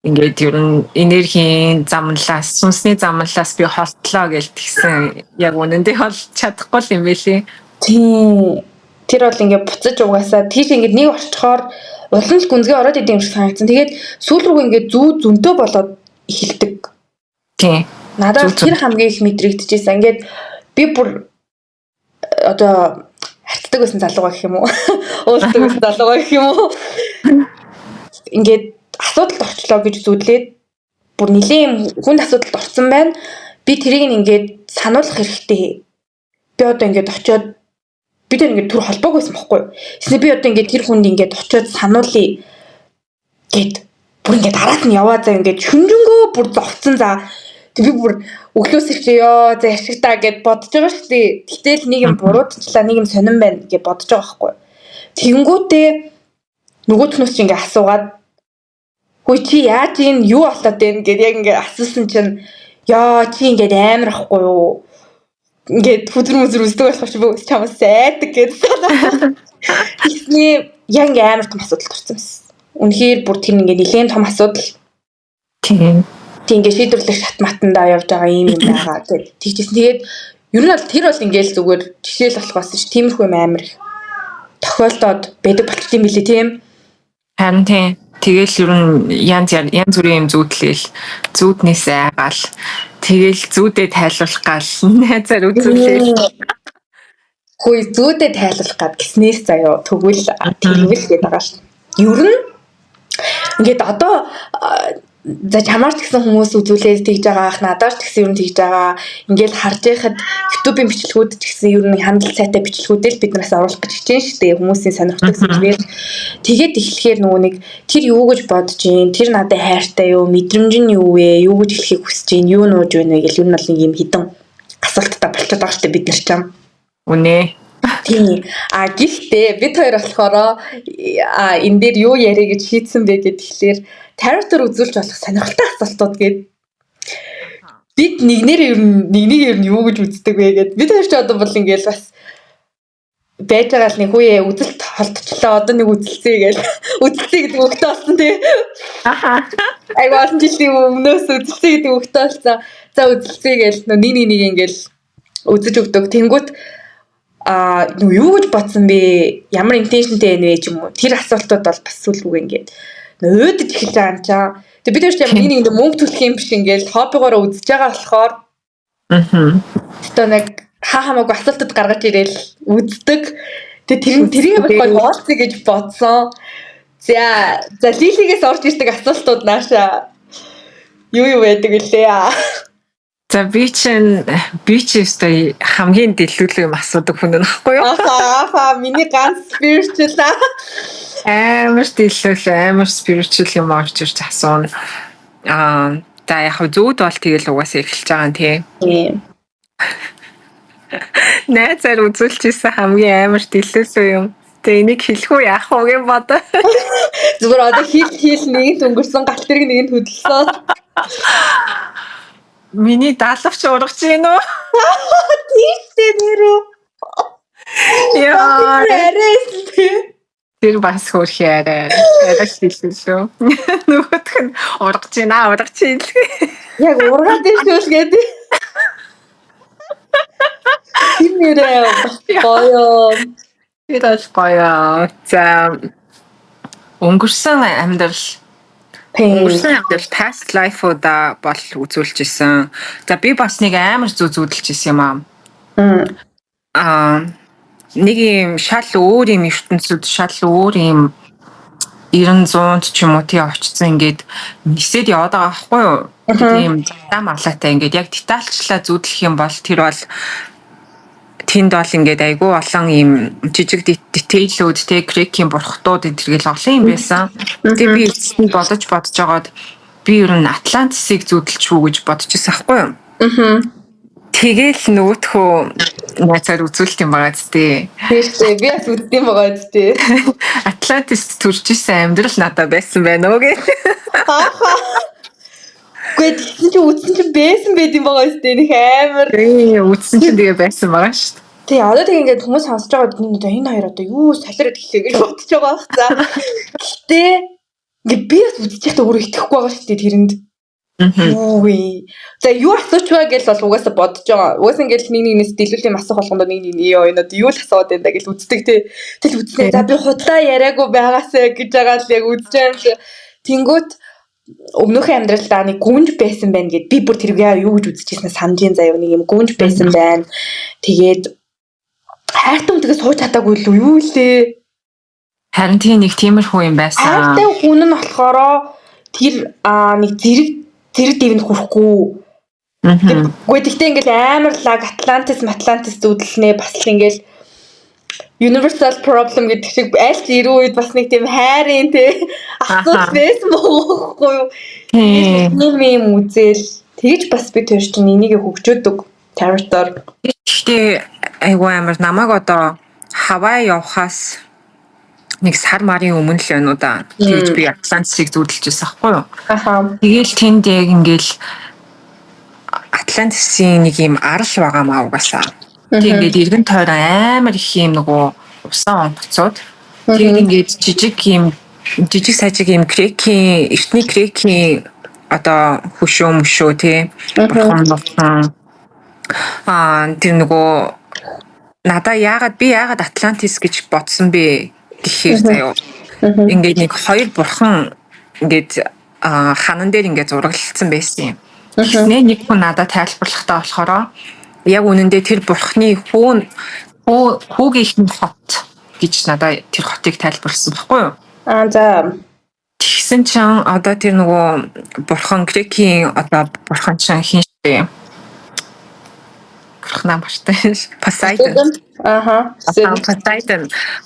Ингээд ер нь энергийн замналаас сүнсний замналаас би холтлоо гэж тэгсэн яг үнэндээ бол чадахгүй юм байлээ. Тийм. Тэр бол ингээд буцаж угаасаа тийш ингээд нэг орчхоор улам л гүнзгий ороод идэм шиг санагдсан. Тэгээд сүүл рүү ингээд зөнтөө болоод эхэлдэг. Тийм. Надад тэр хамгийн их мэдрэгдэжсэн. Ингээд би бүр одоо харцдаг байсан залууга гэх юм уу? Уулздаг байсан залууга гэх юм уу? Ингээд асуудалд орчлоо гэж зүтлээд бүр нэлийн хүнд асуудалд орсон байна. Би тэрийг ингээд сануулах хэрэгтэй. Би одоо ингээд очиод би тэр ингээд түр холбоог байсан байхгүй юу? Тэсний би одоо ингээд тэр хүнд ингээд очиод сануулъя гэд бүр ингээд дараад нь яваа заа ингээд шүнжэнгөө бүр зовцсон за. Тэг би бүр өглөөс чи ёо за ашигтаа гэд бодож байгаа шүү дээ. Гэтэл нэг юм буруудчлаа нэг юм сонирн байна гэж бодож байгаа байхгүй юу? Тэнгүүтээ нөгөө түнөөс чи ингээд асуугаад хөөе чи яаж ийм юу болоод байна гэд яг ингээд асуусан чинь яа чи ингээд амар ахгүй юу? Ингээд хүзэр үздэг болох чи би чамаас айдаг гэж санаа. Ихний яг ингээд амар том асуудал төрсэн байсан. Үнэхээр бүр тэр ингээд нэлээд том асуудал. Тийм ингээд шийдвэрлэх шатматандаа явж байгаа юм байгаа гэж тэгчихсэн. Тэгээд ер нь бол тэр бол ингээд зүгээр жишээл болох байсан ш. Тиймэрхүү юм амар их тохиолдоод байдаг болчих юм билээ тийм. Харин тийм. Тэгэл ер нь янз бүрийн юм зүүдлээл зүүднээс айгаал тэгэл зүүдээ тайлуулах гал найзаар үзүүлээл. Хөөе зүүдээ тайлуулах гад гиснээс заяа тэгвэл тэгвэл гээд байгаа ш. Ер нь ингээд одоо за чамаар ч гэсэн хүмүүс үзүүлээд тэгж байгаа ах надаар ч гэсэн ер нь тэгж байгаа ингээл харж байхад YouTube-ийн бичлэгүүд ч гэсэн ер нь хандлт сайтай бичлэгүүдэл биднээс оруулах гэж хичээн штэ хүмүүсийн сонирхдаг зүйлээр тэгээд эхлэхээр нөгөө нэг тэр юу гэж бодож гин тэр надад хайртай юу мэдрэмж нь юу вэ юу гэж хэлхийг хүсэж гин юу нууж байна вэ гэл ер нь бол нэг юм хідэн асуулттай болчиход байгаа штэ бид нар ч юм үнэ. Тийм. Гэхдээ бид хоёр болохоор энэ дээр юу ярих гэж шийдсэн бэ гэд тэгэхээр таротор үзүүлж болох сонирхолтой асуултууд гээд бид нэгнэр ер нь юу гэж үздэг вэ гэд бид хоёр ч одоо бол ингээл бас байж байгаа л нэг хүүе үзэлт холтчлоо одоо нэг үзэлцээ гээл үзэлцээ гэдэг өгтөө болсон тий. Айгу олон жилийн өмнөөс үзэлцээ гэдэг өгтөө болсон. За үзэлцээ гээл нэг ингээл үзэж өгдөг. Тэнгүүт юу гэж бодсон бэ? Ямар интеншнтэй байна вэ ч юм уу? Тэр асуултууд бол бас сүлгүү ингээд өөдөж эхэлж байгаа юм чаа. Тэг бид нар ч ямар нэг мөнгө төлөх юм биш ингээд хоббигоороо үзэж байгаа болохоор одоо нэг хамаагүй асуултууд гаргаж ирээл үздэг. Тэг тэрийг болохоор уулзъя гэж бодсон. За Лилигээс орж ирдэг асуултууд нааша юу байдаг вүлээ. За би өстой хамгийн дэлгүүрлэг юм асуудаг хүн нөхгүй юу? Ахаа миний ганц spiritual Амар spiritual юм орж ирж асууна. За яг зүүд бол тэгэл угаасаа эхэлж байгаа юм тий. Найзаар үзүүлчихсэн хамгийн амар дэлгүүрлэг юм. Тэгээ энийг хэлэх үү яах вэ гэж бодоо. Зүгээр одоо хэл нэгт өнгөрсөн галт тэрэг нэгэнд хөдөлсөн. Миний даалгавч ургаж гин үү? Тийштэй нэрөө. Яа. Ярэс. Тэр бас хөрхи арай хэлсэн. Нөгөөх нь ургаж гинэ. Яг ургаад иршүүл гэдэг. Тийм нэрээ гоё. Тэр бол гоё. За өнгөрсөн амьдрал past life-уудаа бол үзүүлж исэн. За би бас нэг амар зүүдэлж исэн юм аа. Нэг юм шал өөр юм ертөнцид шал өөр юм 90-100 ч юм уу тий очсон ингээд нисэд яваад байгаа байхгүй юу? Тийм дам алаатай ингээд яг детальчлаа зүүдлэх юм бол тэр бол тэнд бол ингээд айгүй олон юм жижиг детейлүүд тий грекийн бурхтууд энтергээл олон юм байсан. Тэгээ би эцэст бодож байгаад би ер нь Атлантисыг зүүдэлж үү гэж бодож байсан байхгүй юу? Тэгэл нөгөөтхөө найзаар үзүүлт юм байгаа зү. Тийшээ би бас үздэм байгаа зү. Атлантист төрж исэн амьдрал надад байсан байна уу гэж. Гэхдээ тэгсэн чи үзсэн чи байсан байт юм байгаа зү. Нэг амар. Үзсэн чи тэгээ байсан байгаа шүү дээ. Тий, одоо тэг ингээд хүмүүс сонсож байгаа энэ хоёр одоо юу солиороод эхлэе гэж бодож байгаа бах за. Гэхдээ ингээд би бас үзчих та өөрөө итгэхгүй байгаа шүү дээ тэрэнд. Үгүй. За юу асууч вэ гэж бол угаасаа бодож байгаа. Угаасаа ингээд нэг нэгнээс дэлгүүл юм асуух болгонд нэг ёо энэ одоо юу л асууад байна гэж үздэг тий. Тэл үзнэ. За би худлаа яриаггүй байгаасаа гэж байгаа л яг үзэж байгаа юм шиг. Тэнгүүт өмнөхөн амьдралдаа нэг гүнж байсан байна гэд би бүр тэргээ юу гэж үзчихсэн санджийн заяа нэг юм гүнж байсан байна. Тэгээд хайртай хүнтэйгээ сууж чадаагүй л юу лээ. Харин нэг тиймэрхүү юм байсан. Хайртай хүн нь болохоор тэр нэг зэрэг дэвнэ хүрэхгүй. Гэхдээ ингээл амар лаг Атлантис зүүдэлнэ бас л ингээл universal problem гэдэг шиг аль ч ирүү үед бас нэг тийм хайрын тий асуудал байсан мөхгүй юу. Тийм үзэл тэгж бас би тэр чинь энийг хөгжөөдөг character. Гэхдээ айгу амар намайг одоо Хавай явахаас нэг сар марын өмнө л байна уу да. Тэгж би Атлантисыг зүүдэлж байсан байхгүй юу? Тэгээл тэнд яг ингээл Атлантисын нэг юм арал байгаа маа угаасаа. Тэгээд иргэн тойрон амар их юм нөгөө усан онцгцууд. Тэгээд ингээд жижиг сажиг юм эртний грекийн одоо хөшөө тий. Бурхан тэр нөгөө надаа би яагаад Атлантис гэж бодсон бэ гэхээр заяа. Ингээд нэг хоёр бурхан ингээд ханан дээр ингээд зураглалцсан байсан юм. Тэгснэ нэг хүн надад тайлбарлахтаа болохоор яг үнэндээ тэр бурхны хүүгийн хот гэж надад тэр хотыг тайлбарласан байхгүй юу? За. Тэгсэн чинь одоо тэр нөгөө бурхан грекийн одоо бурхан чинь хин шээ. Нам баштай Poseidon.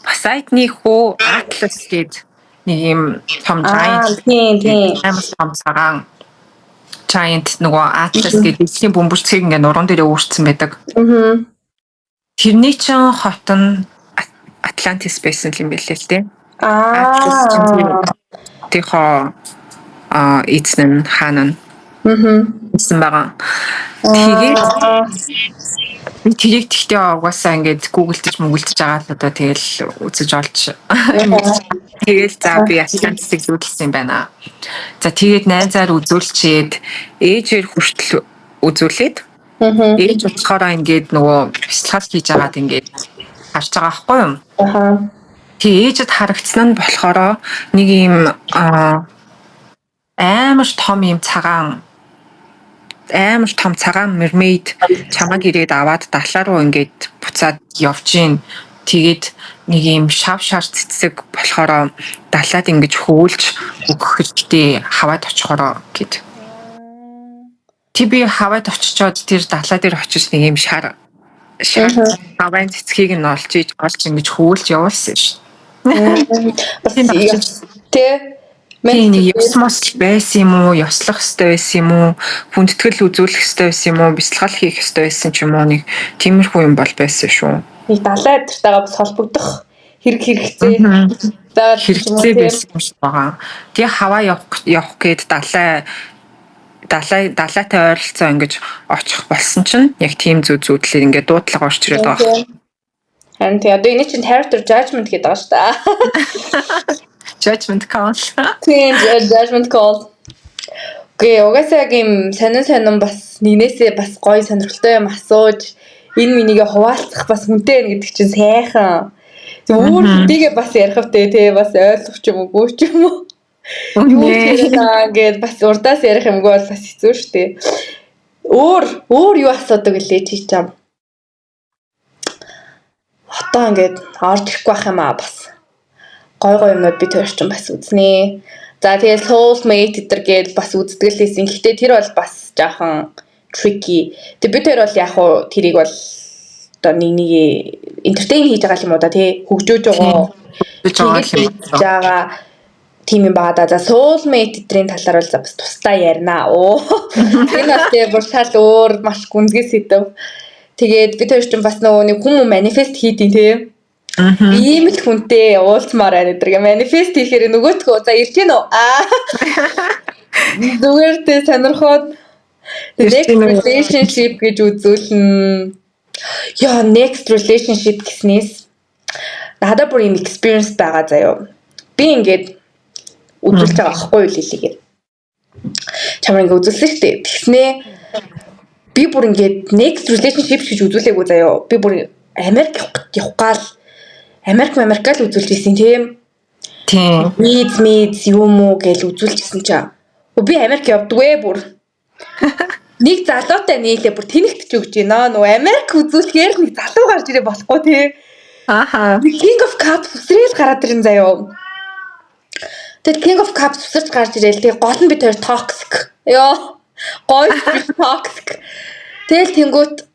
Poseidon-ы хүү Atlas гээд нэг юм том giant. Тийм. Амар том цагаан giant нөгөө Atlas гээд эцгийн бөмбөрцгийг ингээ нуруунд дээрээ өөрчсөн байдаг. Тэрний чинь хот нь Atlantis байсан юм билээ л дээ. Atlas тийхо эцэн хаанаа. Гэсэн байгаа. Тэгээд тэгтээ угаасаа ингээд гуглдж байгаа л одоо тэгэл үзэж олж. Тэгэл за би Атлантисыг зүүдэлсэн юм байна. За тэгээд найзаар үзүүлчихэд ээжээр хүртэл үзүүлээд ээж болохоор ингээд нөгөө бяцлал хийж агаад ингээд харж байгаа байхгүй юу? Тэгээ ээжэд харагдсан нь болохоор нэг юм амар том юм цагаан mermaid чамаг ирээд аваад далаа руу ингээд буцаад явж гин. Тэгээд нэг юм шав цэцэг болохоор далаад ингэж хөөлж өгөхтэй хаваад очихороо гэд. би хаваад очичоод тэр далаа дээр очиж нэг юм шар хавайн цэцгийг нь олж ингэж хөөлж явуулсан шүү. Бас тэ Миний ёсмос байсан юм уу, ёслох ёстой байсан юм уу, хүндэтгэл үзүүлэх ёстой байсан юм уу, бясалгал хийх ёстой байсан ч юм уу нэг тиймэрхүү юм бол байсан шүү. Нэг далай дэртэйгээ бас холбогдох хэрэгцээ. Хэрэгцээ байсан юм шиг байгаа. Тэгээ хаваа явах гээд далайтай ойролцоо ингэж очих болсон чинь яг тийм зүйлээр ингээд дуудлага орч ирээд байгаа. Харин тэгээ одоо энэ чинь character judgment гэдэг байгаа шүү дээ. Judgment call. Тийм judgment call. Гэ угаасаа юм сонин бас нэгнээсээ бас гоё сонирхолтой юм асууж энэ минийгээ хуваалцах бас хүнтэй байна гэдэг чинь сайхан. Өөр хэдийгээ бас ярих втэ тий бас ойлгох ч юм уу ч юм уу. Юу гээд бас урдаас ярих юмгүй бол бас хэцүү шттэ. Өөр юу асуудаг гэлээ чи чам. Одоо ингээд орж ирэхгүй байх юм аа бас. Гой юмнууд бид хоёр ч бас үзнэ. За тэгээд soulmate гэдэг бас үздэг лээсэн. Гэхдээ тэр бол бас жоохон tricky. Тэгээд бид хоёр бол яг уу тэрийг бол одоо нэг entertain хийж байгаа юм уу да тий хөгжөөж байгаа тийм юм байна да. За soulmate гэдрийн талаар бол бас тусдаа ярина. Энэ бас тэгээ бүр шал өөр маш гүнзгий сэдв. Тэгээд бид хоёр ч бас нэг хүмүүс манифест хийдیں۔ Тий. Ийм л хүнтэй уулзмаар байна гэдэг. Манифест хийхээр нөгөөтгөө за ирж гэнэ үү? Зүгээр тэ сонирхоод next relationship гэж үзүүлнэ. Яа, next relationship гэснээс надад бүр юм experience байгаа заяа. Би ингээд үзүүлж байгаа аахгүй юу лилигээр. Чамаа ингээд үзүүлсэн шүү дээ. Тэгснээ би бүр ингээд next relationship гэж үзүүлээгүй заяа. Би бүр Америк явах гал Америкал үзүүлж ирсэн тийм. Тийм. Нийт юм уу гэж үзүүлчихсэн чаа. Би Америк явдгвэ бүр. Нэг залуутай нийлээ бүр тэнэгтж өгч гинэ. Нөгөө Америк үзүүлэхээр нэг залуу гарч ирээ болохгүй тий. Ааха. King of Cups усрeel гараад ирэн заяа. Тэгээд King of Cups усарч гарч ирээл тий гол нь бид хоёр toxic. Ёо. Гой toxic. Тэгэл тэнгуут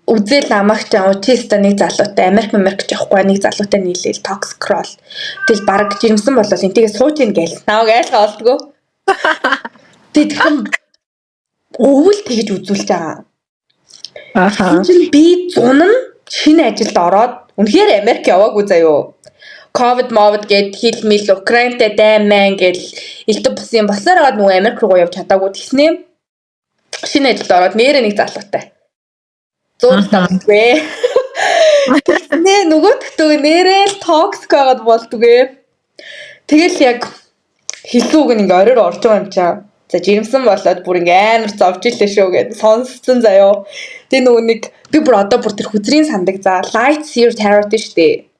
үзэл амагч аутиста нэг залуутай Америк явахгүй нэг залуутай нийлээл toxic crawl. Тэгэл баг жирэмсэн болол энтэйгээ сууж ийн гээл. Нааг айлгаа олдгоо. Тэгэхм өвөл тэгж үзүүлж байгаа. Ааха. Би зун нь шинэ ажилд ороод үнэхээр Америк яваагүй заяо. Ковид гэд хилмил Украинтай дайман гэл элдв бусын болсоор байгаа нөгөө Америк руу явж чадаагүй тэгснэ. Шинэ ажилд ороод нэрээ нэг залуутай. Зуртаггүй. Нэ нөгөөдгтөө нэрэл toxic байгаад болдгоо. Тэгэл яг хэлсүүг ингээ оройр орж байгаа юм чаа. За жирэмсэн болоод бүр ингээ амар зовж илээ шүү гэд сонсцсон заяо. Тэгээ нөгөө нэг би бүр одоо бүр тэр хүзрийн сандаг за light seer tarot штэ.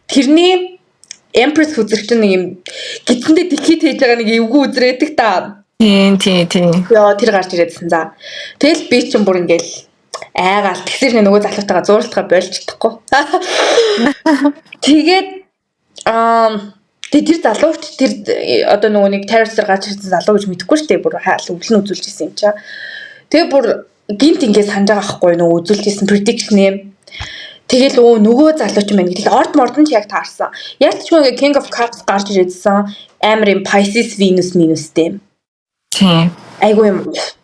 Тэрний Empress хүзрэгч нэг юм гидсэндээ дэлхийд хийж байгаа нэг эвгүй үзрээдэг та. Тийм. Яа тэр гарч ирээдсэн за. Тэгэл би ч юм бүр ингээл айгаал тэгсэр нөгөө залуутайгаа зууралтгаа болж чадахгүй. Тэгээд тэр залууч тэр одоо нөгөө нэг terrorist гарч ирсэн залуу гэж мэдэхгүй шүү дээ. Бүр өвлөн үзүүлж ирсэн юм чаа. Тэгээ бүр гинт ингээд санаж байгаа байхгүй нөгөө үзүүлж ирсэн prediction юм. Тэгэл нөгөө залууч юм байна гэдэг. Орд мордон ч яг таарсан. Яг ч нөгөө King of Cups гарч ирээдсэн амар юм Pisces Venus минустэй. Тийм. Айгуу юм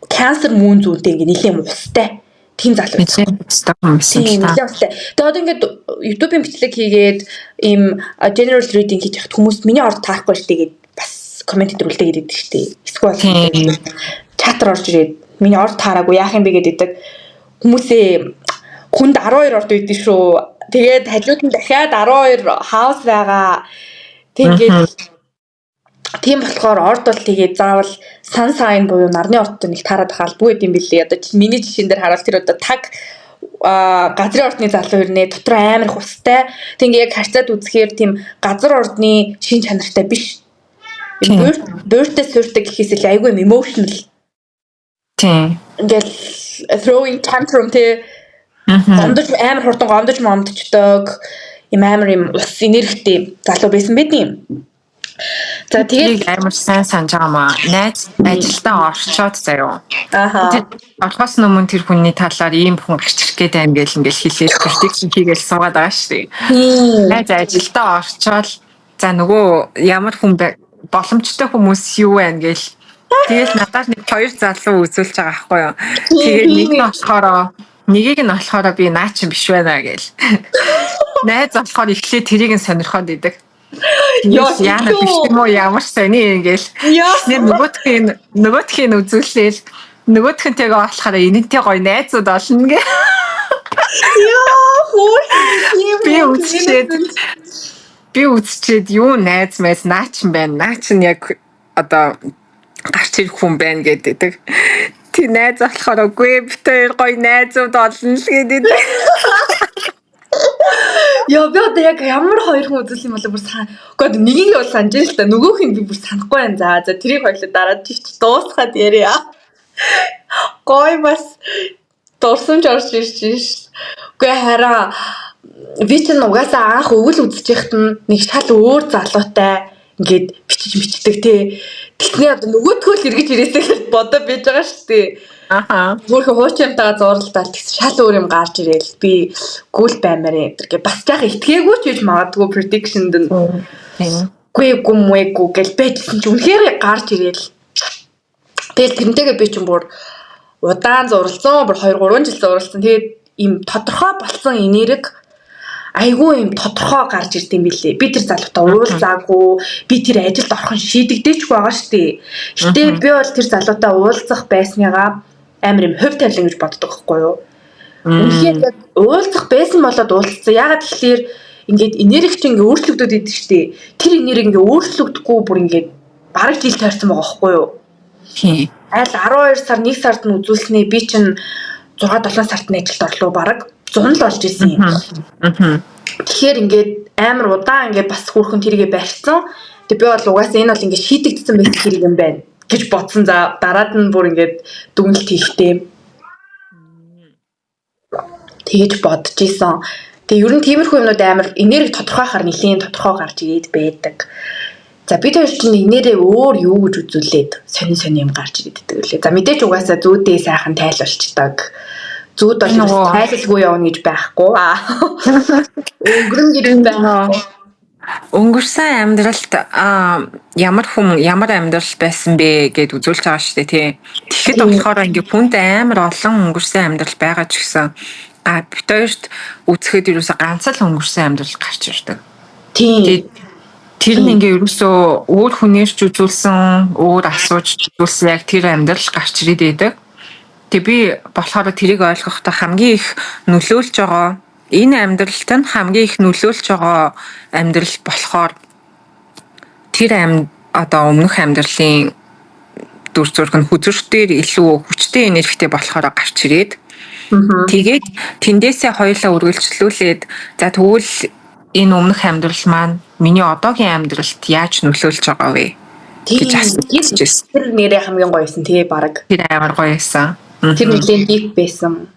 Cancer moon зүйтэй ингээ нэлийн юм устай. Тийм залуу. Тийм. Тэгээ одоо ингээд YouTube-ийн бичлэг хийгээд им general reading хийж хат хүмүүс миний орд таарахгүй штэ гээд бас комент дөрүүлдэг гэдэг штэ. Эсвэл чат орж ирээд миний орд таараагүй яах юм бэ гэдэг хүмүүсээ хүнд 12 орд үйдэн шүү. Тэгээд хажууд нь дахиад 12 house байгаа. Тэгээд тийм болохоор орд бол тэгээд заавал sun sign буюу нарны ордтой нэг таарад халбгүй гэдэм билээ. Одоо миний жишээн дээр харуул тэр одоо таг газрын ордны залуу ирнэ дотор амар их устай. Тэг ингээ яг харьцаад үзэхээр тийм газар ордны шин чанартай биш. Бууртай сууртай гэхээс л айгүй emotional. Тийм. Ингээл throwing tantrum те гомдож амар хурдан момдчдаг юм амар юм ус энергитэй залуу байсан байдیں۔ За тэгээд амар сайн санаж байгаамаа. Найз ажилдаа орчоод заяа. ааха. Орхоос өмнө тэр хүний талаар ийм хүн гарч ирэх гээд байна ингээл хэлээд prediction хийгээл суугаад байгаа шүү дээ. Найз ажилдаа орчоод за нөгөө ямар хүн боломжтой хүмүүс юу байна гээл. Тэгэл надад нэг хоёр залуу үзүүлж байгаа байхгүй юу. Тэгээд нэгийг нь болохоор би наа чин биш байна гээл. Найз болохоор эхлээд тэрийг нь сонирхоод идэг. Яна биш юм уу ямар сони ингээл. Нөгөөдхийн үзүүлээл нөгөөдхөнтэйгээ болохоор энэнтэй гоё найзууд олно гэ. Би үзчихэд юу найз мэс наачин байна. Наачин яг одоо гарч ирэх хүн байна гэдэг. Тий найз болохоор үгүй битээр гоё найзууд олно л гэдэг. Яа би одоо яг ямар хоёр хүн үзүүлсэн юм бол бүр Гэхдээ нэгийг бол санаж л та нөгөөх нь би бүр санахгүй байна. За тэрийг хоёлоо дараад чич дуусгаад яриа. Гой бас дурсамж орж ирж ш. Үгүй хараа би ч угаасаа анх өвөл үзчихэхэд нэг шал өөр залуутай ингээд бичдэг тий. Тэгтний одоо нөгөөдхөө л эргэж ирээсэй гэж бодоо байж байгаа шүү дээ. Аха. Өөрхөн хуучинтайгаа зурлалдаал тэгс шал өөр юм гарч ирээл би гүйл баймаар юм гэдэг. Бас яг итгээгүй ч гэж магадгүй prediction дэн. Гүйгүмээгүү гэл байжсэн чи үнэхээр гарч ирээл. Тэгэл тэрнтэйгээ би ч бүр удаан зурлсан, бүр 2-3 жил зурлсан. Тэгээд им тодорхой болсон энерги айгүй юм тодорхой гарч ирд юм билээ. Би тэр залуутай уулзаагүй, би тэр ажилд орхон шийдэгдээч байгаа штэ. Гэтэ би бол тэр залуутай уулзах байсныгаа амар юм хөв тавилан гэж боддог байхгүй юу? Үнэхээр яг уулзах байсан болоод уулзсан. Ягаад гэхээр ингээд энерги чинь ингээд өөрчлөгдөд идэв штэ. Тэр энерги ингээд өөрчлөгдөхгүй бүр ингээд бараг жил тойрсон байгаа байхгүй юу? Айл 12 сар 1 сард нь үзүүлснээ би чинь 6-7 сард нь ажилд орлоо бараг 100 л болж исэн юм. Тэгэхээр ингээд амар удаан ингээд бас хүүхэн тэргээ барьсан. Тэг би бол угаасаа энэ бол ингээд шийдэгдсэн байх хэрэг юм байна гэж бодсон. За дараад нь бүр ингээд дүгнэлт хийхтэй. Тэгэж бодож исэн. Тэг ер нь тиймэрхүү юмнууд амар энерги тодорхойхаар нэлийн тодорхой гарч ирээд байдаг. За бид хоёр чинь энерээ өөр юу гэж үзүүлээд сони юм гарч ирээд байдаг лээ. За мэдээж угаасаа зүүдээ сайхан тайлбарчдаг. Зүүд бол тайлалгүй явна гэж байхгүй. Өнгөрөн гэрэн байхгүй. Өнгөрсөн амьдралд ямар амьдрал байсан бэ гэд үзүүлж байгаа шүү дээ тий. Тэгэхэд болохоор ингээ хүнд амар олон өнгөрсөн амьдрал байгаа ч гэсэн бид хоёрт үзэхэд ерөөсө ганц л өнгөрсөн амьдрал гарч ирдэг. Тийм. Тэр нь ингээ ерөөсөө өөр хүнээр ч үзүүлсэн, өөр асууж үзүүлсэн яг тэр амьдрал гарч ирээд байдаг. Тэг би болохоор тэрийг ойлгохдоо хамгийн их нөлөөлж байгаа энэ амьдралд нь хамгийн их нөлөөлж байгаа амьдрал болохоор тэр одоо өмнөх амьдралын дүр зураг нь хүзүүртээр илүү хүчтэй энергитэй болохоор гарч ирээд тэгээд тэндээсээ хоёулаа үргэлжлүүлээд за тэгвэл энэ өмнөх амьдрал маань миний одоогийн амьдралд яаж нөлөөлж байгаа вэ гэж асууж. Тэр нэрээ хамгийн гоёсэн тий баг. Тэр амар гоё байсан. Тэр нэлийн deep байсан.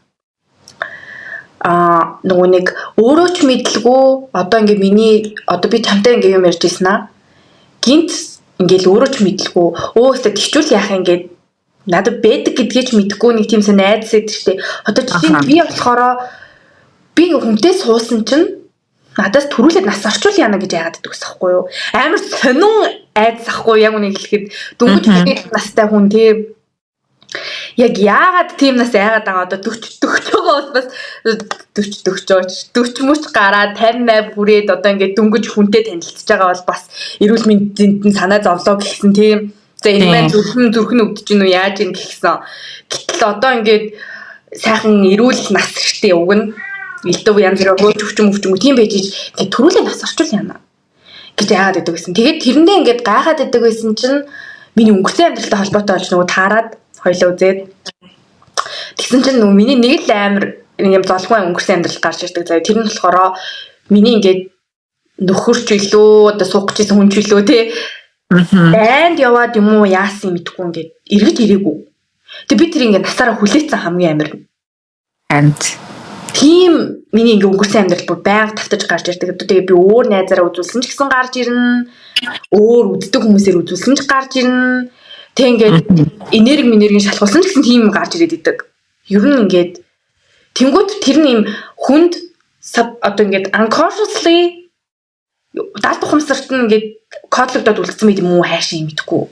Нөгөө нэг өөрөө ч мэдлгүй одоо ингээ би чамтай ингээ юм ярьж ирсэн аа. Гинт ингээл өөрөө ч мэдлгүй өөстө тэгчүүл яах ингээд надад бэдэг гэдгийг ч мэдэхгүй нэг тийм сэн айдас байдаг штеп. Одоо жишээ нь би болохоор би хүнтэй суусан чинь надаас төрүүлээд нас орчуул яана гэж яагаад гэдэг ус ахгүй юу? Амар сонин айдас ахгүй яг үнийг хэлэхэд дөнгөж хэлээд настай хүн тий. Яг яагаад тийм нас айгаад байгаа одоо 40 байгаа бас 40 мөч гараад 58 бүрээд одоо ингээд дөнгөж хүнтэй танилцж байгаа бол бас эрүүл мэндэнд нь санаа зовлоо гэсэн тийм. За энэ маань зүрхэн өвдөж гинүү яаж ийн гэсэн. Гэтэл одоо ингээд сайхан эрүүл нас хэрэгтэй уг нь элдв янз бүрийн хөөж өвчмөв тийм байж ингээд төрүүлээ нас орчуул яана гэж яагаад гэдэг байсан. Тэгээд тэрэндээ ингээд гайхаад байдаг байсан чинь миний өнгөрсөн амьдралтай холбоотой болж нөгөө таарад хоёлоо үзээд тэгсэн чинь нөгөө миний нэг л амар юм золгүй өнгөрсөн амьдрал гарч ирдэг. За тэр нь болохоор миний ингээд нөхөрч илүү одоо суугч гэсэн хүн ч илүү тий. Банд яваад юм уу яасан мэдгүй ингээд эргэж ирээгүй. Тэг би тэр ингээд насаараа хүлээсэн хамгийн амар. Амт. тийм миний ингээ өнгөрсөн амьдрал бүр байнга тавтаж гарч ирдэг. Тэгээ би өөр найзаараа үзүүлсэн ч гэсэн гарч ирнэ. Өөр үздэг хүмүүсээр үзүүлсэн ч гарч ирнэ. Тэг ингээд энерги шалгуулсан ч гэсэн тийм гарч ирээд идэг. Ер нь ингээд тэнгууд тэр нь юм хүнд одоо ингээд unconsciously даалт ухамсарт нь ингээд кодлогдоод үлдсэн байт юм уу хайшаа юм мэдгүй.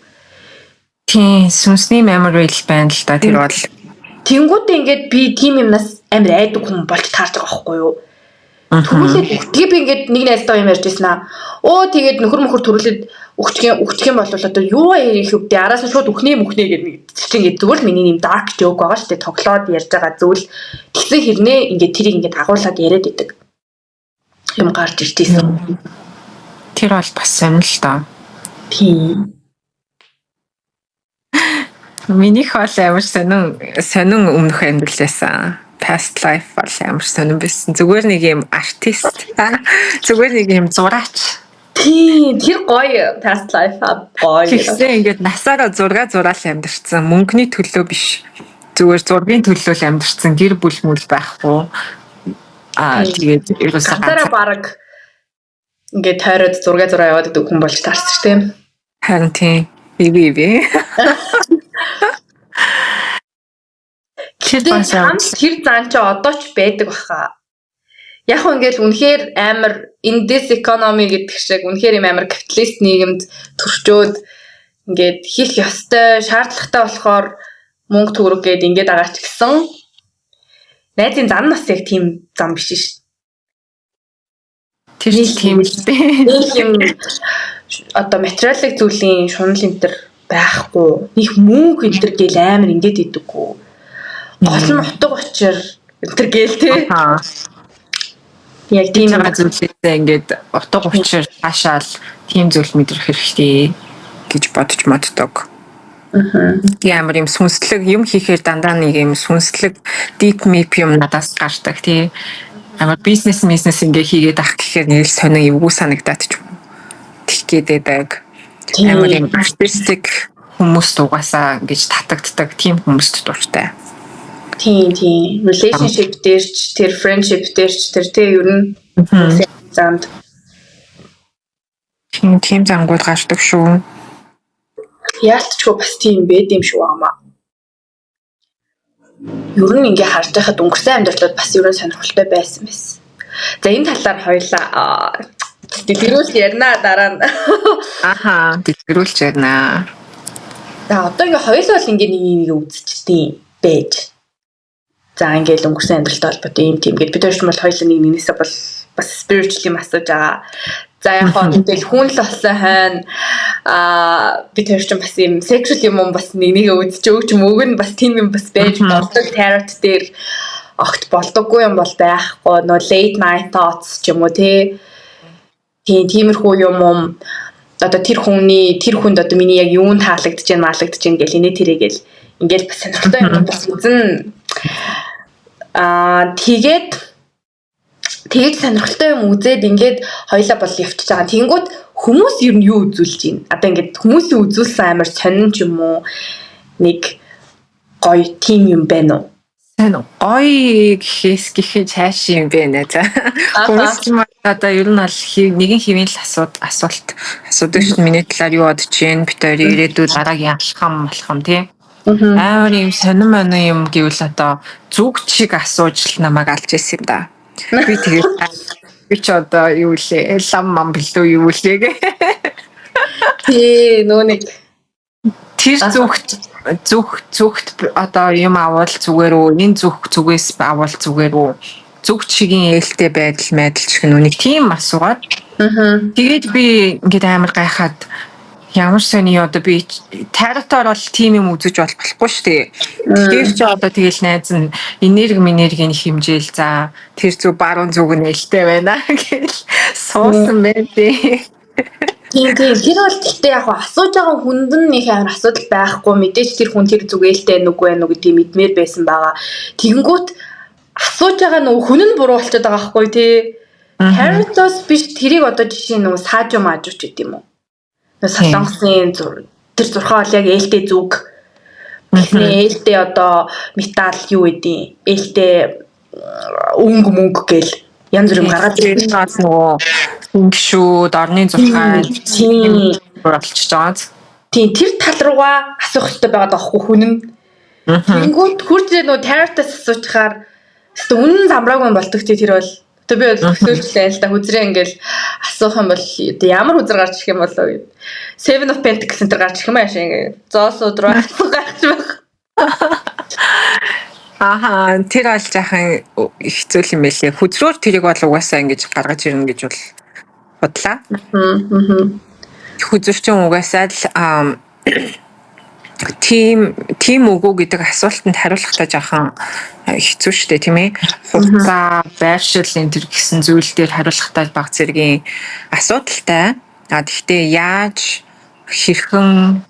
Тийм сүнсний memory л байна л да тэр бол. Тэнгууд ингээд би тийм юмнаас амар айдаг хүн болж таарч байгаа байхгүй юу? Тэгвэл би ингээд нэг найзтай юм ярьж байсан аа. Тэгээд нөхөр мөхөр төрүүлээд өгчих юм бол одоо юу ярих вэ? Араас нь шууд өхнээ гэдэг нэг чинь ингээд зүгээр л миний юм dark joke байгаа шүү дээ. Тоглоод ярьж байгаа зүйл. Тэгсэн хэрнээ ингээд тэрийг ингээд агуулад яриад идэг. Юм гарч ирчихсэн. Тэр бол бас сонир л доо. Тийм. Минийх бол амар сонин өмнөх амьдралсан. Past life бол амар сонин байсан. Зүгээр нэг юм артист. Зүгээр нэг юм зураач. Тийм, тэр гоё past life гоё. Тэгсэн ингээд насаараа зургаал амьдэрсэн. Мөнгөний төлөө биш. Зүгээр зургийн төлөө л амьдэрсэн. Гэр бүл мүл байхгүй. Тэгээд ерөөсөө ганцаараа баг ингээд тойроод зураг яваад идэг хүн болж таарсан шүү дээ. Харин тийм. Би. Тэр зан чи одоо ч байдаг баха. Яг нь ингээл үнэхээр амар in this economy гэдэг шиг үнэхээр юм амар капиталист нийгэмд төрчөөд ингээд хийх ёстой шаардлагатай болохоор мөнгө төгрөг гээд ингээд байгаа ч гэсэн найзын зам нас яг тийм зам биш шүү. Тэр тийм л дээ. Ийм одоо материалын зүйлийн шунал энтер байхгүй. Них мөнгө энтер гээл амар ингээд идэггүй. Гол нь утга учир энтер гээл тий. Яг тийм зүйлээ ингээд утга учир хаашаал тийм зүйл мэдрэх хэрэгтэй гэж бодож моддог. Ямар юм сүнслэг юм хийхээр дандаа нэг юм сүнслэг deep map юм надаас гардаг тий. Амар бизнес ингээ хийгээд ах гэхээр нэг л сонир эвгүй санагдаад ч юм. Тэг гээд байдаг. Амар юм артистик хүмүүс угаасаа ингэж татагддаг тийм хүмүүст дуртай. Тийм. Relationship дээр ч тэр friendship дээр ч тэр тий ер нь замд тийм зангууд гардаг шүү. Яалтчгүй бас тийм байд юм шүү амаа. Ер нь ингээ харж байхад өнгөрсөн амьдралууд бас ер нь сонирхолтой байсан байсан. За энэ талаар хоёлаа дэлгэрүүлж ярина дараа нь. Дэлгэрүүлж ярина. За одоо ингээ хоёлаа бол ингээ нэг үзчихтiin байж. За ингээл өнгөрсөн амьдралтай холбоотой юм тийм гээд бид хоёр ч бол хоёлаа нэгнээсээ бол бас spiritually масаж байгаа. За яг хоногдөл хүн л болсон хойно бид хоёр ч бас юм sexual юм бас нэгээ үзэж өгч мөгн бас тийм юм бас байж болдог tarot дээр огт болдоггүй юм бол байхгүй нөө late night thoughts ч юм уу тиймэрхүү юм одоо тэр хүнд одоо миний яг юун таалагдж байна маалагдж байна гэл инээ тэрэгэл ингээл бас сонирхолтой юм бас үзэн тэгээд сонирхолтой юм үзээд ингээд хоёлаа бол явчихж байгаа. Тэнгүүд хүмүүс ер нь юу үзүүлж байна? Одоо ингээд хүмүүсийн үзүүлсэн амар сонин ч юм уу нэг гоё тим юм байна уу? Сайн гоё гэхээ цааш юм байна за. Хүмүүс ч юм одоо ер нь бол нэгэн хэвийн л асуудаг шин миний талаар юу бодож байна? Бид хоёр ирээдүйд дараагийн алхам тий. Амар юм сонин юм гэвэл одоо зүг чиг асууж л намайг алж ирсэн юм да. Би тэгээд би ч одоо юу лээ лам билүү юу лээ гэ. Нөө нэг тэр зүгт одоо юм авал зүгээр үү энэ зүгээс авал зүгээр үү зүг чигийн ээлтэй байдал ч гэх нэг тийм асуугаад тэгээд би ингээд амар гайхаад ямар сони одоо би таротоор бол тийм юм үзэж болохгүй шүү дээ. Тэгэхээр ч одоо тэгэл найз нь энергийн хэмжээл за тэр зүг баруун зүг нь ээлтэй байна гэж суусан байх. Тийм тэр бол гэхдээ яг асууж байгаа хүнд нь нэг амар асуудал байхгүй мэдээж тэр хүн тэр зүг ээлтэй нүггүй нүг гэдэг мэдмээр байсан байгаа. Тэгэнгүүт асууж байгаа нөгөө хүн нь буруу болчиход байгаа байхгүй тий. Таротоос биш тэрийг одоо жишээ нөгөө саажуу маажууч гэдэг юм уу? Солонгосын тэр зурхаа бол яг ээлтэй зүг. Эхний ээлтэй одоо металл юу гэдэг ээлтэй мөнгө гээл янз бүр юм гаргаад ирсэн бас нөгөө гişүүд орны зурхай тийм болчихж байгаа. тийм тэр тал руугаа асуух хэрэгтэй байгаа даахгүй хүн нь. Тэнгүүд хурж нөгөө Tarot-аас асуучаар өстө үнэн замраагүй болдог тэр бол одоо би бол төсөөлжлээ л да хүзрээ ингээл асуух юм бол ямар хүзэр гарч ирэх юм болоо гэд. Seven of Pentacles энэ гарч ирэх юм аашаа ингээ зоосууд руу гарч байх. Аха тэр бол жаахан хэцүү юм байлээ. Хүзрөөр тэрийг бол угаасаа ингэж гаргаж ирнэ гэж бол бодлаа. Хүзэрчин угаасаа л тим үгүй гэдэг асуултанд хариулахдаа жаахан хэцүү шттэ тийм ээ. Хугацаа, байршил энэ төр гэсэн зүйл дээр хариулахдаа баг зэргийн асуудалтай. Гэхдээ яаж хэрхэн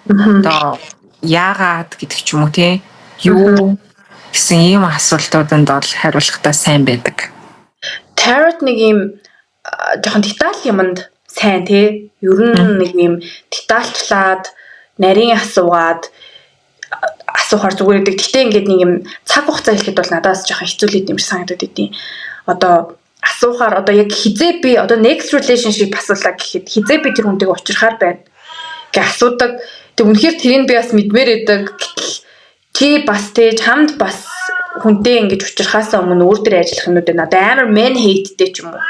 одоо яагаад гэдэг ч юм уу тийм юу гэсэн ийм асуултууданд бол хариулахдаа сайн байдаг. Tarot нэг юм жоохон деталь юмд сайн тий. Ер нь нэг юм детальчлаад нарийн асуугаад асуухаар зүгээр гэдэг. Гэхдээ ингээд нэг юм цаг хугацаа хэлэхэд бол надаас жоохон хэцүүлээд юм шиг санагдаад идэв. Одоо асуухаар одоо яг хизээ би одоо next relationship асуулаа гэхэд хизээ би тэр хүнтэйг уулзрахаар байна гэж асуудаг. Тэг үнэхээр тэрийг би бас мэдмээр байдаг. Чи бас тэ чамд бас хүнтэй ингэж уулзрахаасаа өмнө өөр дээр ажиллах юмнууд байна. Одоо амар men hateтэй ч юм уу.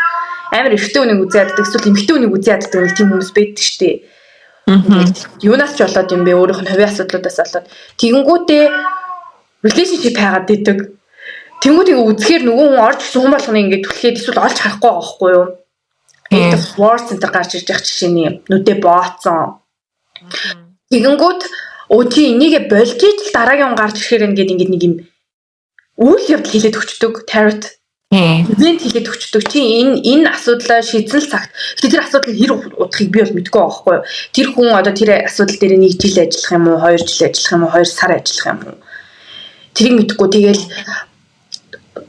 Амар эрэгтэй үнийг үзээ яддаг эсвэл эмэгтэй үнийг үзээ яддаг нэг тийм хүмүүс байдаг штэ. Юунаас ч болоод юм бэ өөрийнх нь хувийн асуудлуудаас болоод тэгэнгүүтээ relationship хайгаад идэг. Тэнгүүдийг үзэхээр нөгөө хүн орж ирсэн хүн болгоны ингээд түлхээд эсвэл олж харахгүй байгаа байхгүй юу? Eight of Swords центр гарч ирж байгаа жишээний нүдэ бооцсон. Тэгэнгүүт чи энийгээ болж ижил дараагийн хүн гарч ирэхээр ингээд нэг юм үйл явдал хийлээд өчтдөг Tarot. Ивент хийлээд өчтдөг. Чи энэ асуудлаа шийдсэн л цагт. Гэтэ тэр асуудал хэр удахыг би бол мэдгүй байгаа байхгүй юу? Тэр хүн одоо тэр асуудал дээр 1 жил ажиллах юм уу, 2 жил ажиллах юм уу, 2 сар ажиллах юм уу? Тэрийг мэдгүй. Тэгээл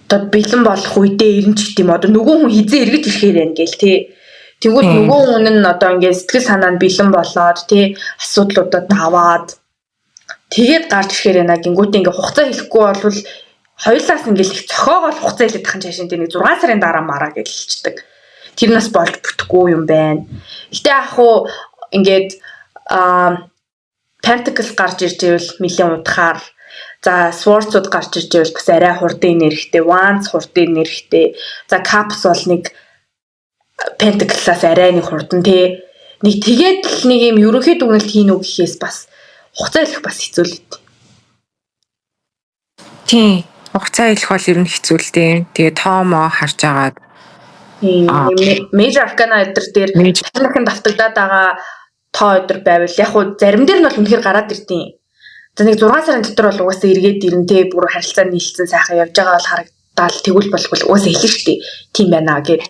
одоо бэлэн болох үедээ ирэн ч гэдэм одоо нөгөө хүн хизээ эргэж ирэхээр байна гээл тий. Тэгвэл нөгөө хүн нь одоо ингээд сэтгэл санаа нь бэлэн болоод тий асуудлуудад даваад тэгээд гарч ирэхээр байна гингүүтээ ингээд хугацаа хэлэхгүй болвол хоёулаас ингээд их цохоогоо хугацаа хэлээд тахын чашин тий нэг 6 сарын дараа мараа гэж хэлчихдэг. Тэр нас болж бүтэхгүй юм байна. Гэтэ яг хуу ингээд Pentacles гарч ирж ивэл нэлээд удахаар за Swords-ууд гарч ирж байвал бас арай хурдын нэрхтэй, Wands хурдын нэрхтэй. За Cups бол нэг Pentacles-аас арай нэг хурдан тий. Нэг тэгээд л нэг юм ерөнхий дүгнэлт хийн үг гэхээс бас хугацаа хэлэх бас хэцүү л дээ. Тийм. Хугацаа хэлэх бол ер нь хэцүү л дээ. Тэгээ тоомоо харж агаад Major Arcana дээр танихын давтагдаад байгаа тоо өдр байвал яг хуу зарим дээр нь бол үнэхээр гараад ирдیں۔ За нэг 6 сарын дотор бол угаасаа эргээд ирэн тэ бүр харилцаа нийлцсэн сайхан явж байгаа бол харагдаал тэгвэл болвол угаасаа хэлнэ шүү дээ. Тийм байна гэд.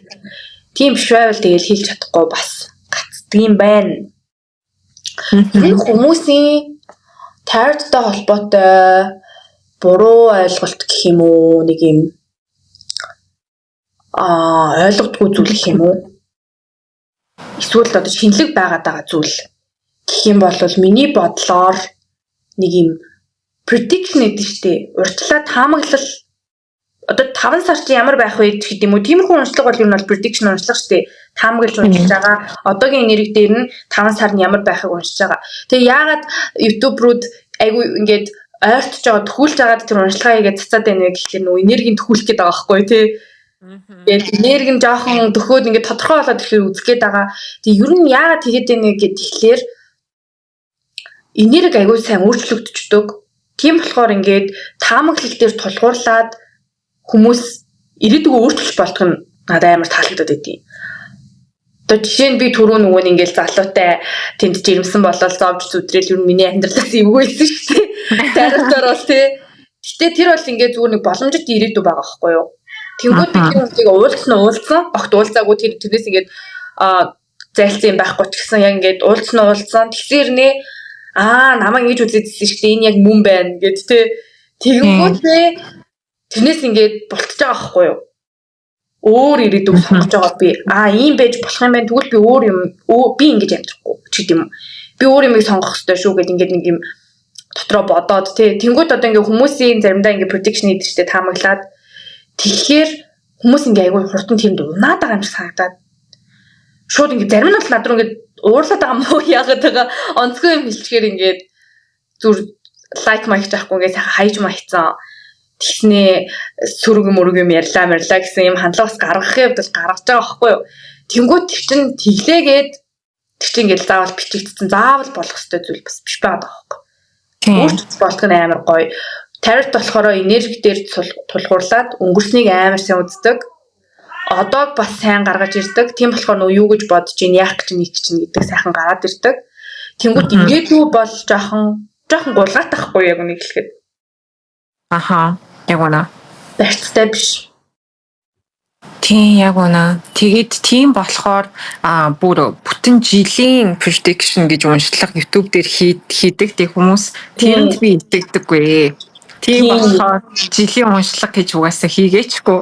Тийм биш байвал тэгэл хэлж чадахгүй бас гацдаг юм байна. Энэ хүмүүсийн Tarot-тай холбоотой буруу ойлголт гэх юм уу нэг юм ойлгодгүй зүйл гэх юм уу? Эсвэл одоо шинэлэг байгаад байгаа зүйл гэх юм бол миний бодлоор нэг юм prediction гэдэг штеп урьдчилан таамаглал одоо 5 сар чи ямар байх вэ гэдэг юм уу тиймэрхүү уншлага бол ер нь бол prediction уншлага штеп таамаглаж уншиж байгаа одоогийн нэрэг дээр нь 5 сар нь ямар байхыг уншиж байгаа. Тэгээ яагаад YouTube руу айгу ингээд ойртож байгаа төхүүлж байгаа тэр уншлагаа хийгээд цацаад байна вэ гэхлээр нөгөө энергийг төхүүлэх гээд байгаа байхгүй тий. Тэгээд энерги нь жоохон төхөөд ингээд тодорхой болоод ирэхээр үзэх гээд байгаа. Тэгээ ер нь яагаад тэгээд байна гэхлээр энерги аягүй сайн өөрчлөгдчихдөг. Тийм болохоор ингээд таамаглал дээр тулгуурлаад хүмүүс ирээдүгөө өөрчлөж болтох нь надад амар таалагдаад байдیں۔ Одоо жишээ нь би түрүү нөгөө нь ингээд залуутай тэнд жирэмсэн болол зовж зүдрэл ер нь миний амьдралаас эвгүйсэн шүү дээ. Тарихтаар бол тий. Гэтэ тэр бол ингээд зүгээр нэг боломжит ирээдүй байгаа байхгүй юу? Тэнгүүд би тэр үнтэйг уулзсан. Огт уулзаагүй тэрнээс ингээд зайлцсан юм байхгүй ч гэсэн яг ингээд уулзсан. Тэгсээр нэ намайг ингэж үзээдсэн шүү дээ. Энэ яг мөн байна гэд тий. Тэгэнгүүтээ тэрнээс ингээд болтож байгаа байхгүй юу? Өөр ирээдүг сонгож байгаа би. Ийм байж болох юм байна. Тэгвэл би өөр юм би ингэж амьдрахгүй ч гэдэм юм. Би өөр юмыг сонгох хэрэгтэй шүү гэд ингээд нэг юм дотроо бодоод тий. Тэнгүүд одоо ингээд хүмүүсийн заримдаа ингээд prediction хийдэг штэ таамаглаад Тэгэхээр хүмүүс ингээ айгүй хурдан тийм унаад байгаа юм шиг санагдаад шууд ингээ зарим нь бол над руу ингээ уурлаад байгаа мó яагаад байгаа онцгой юм хэлчихээр ингээ зүр лайк маягч авахгүй ингээ сайхан хайж маягцсан. Тэгснээ сөрөг мөрөг юм ярьлаа гэсэн юм хандлагаас гаргахын хувьд бол гаргаж байгаа байхгүй юу. Тэнгүүт чинь тэглээгээд тэг чи ингээл заавал бичигдсэн заавал болох ёстой зүйл бас биш байгаа байхгүй. Өөрчлөлт болтго нь амар гоё. Тарот болохоор энерги дээр тулгуурлаад өнгөрснийг амар сайн үздэг. Одоог бас сайн гаргаж ирдэг. Тийм болохоор нөө юу гэж бодож ийн яах гэж нэг чинь гэдэг сайхан гараад ирдэг. Тэнгүүт ирээдүй бол жоохон гулгаатай тахгүй яг нэг хэлэхэд. Аха. Яг үнэ. Барьцтай биш. Тийм яг үнэ. Тэгээд тийм болохоор бүр бүтэн жилийн prediction гэж уншлага YouTube дээр хийдэг тэг хүмүүс тэрэнд би итгэдэггүй. Тийм болохоор жилийн уншлага гэж угаасаа хийгээчгүй.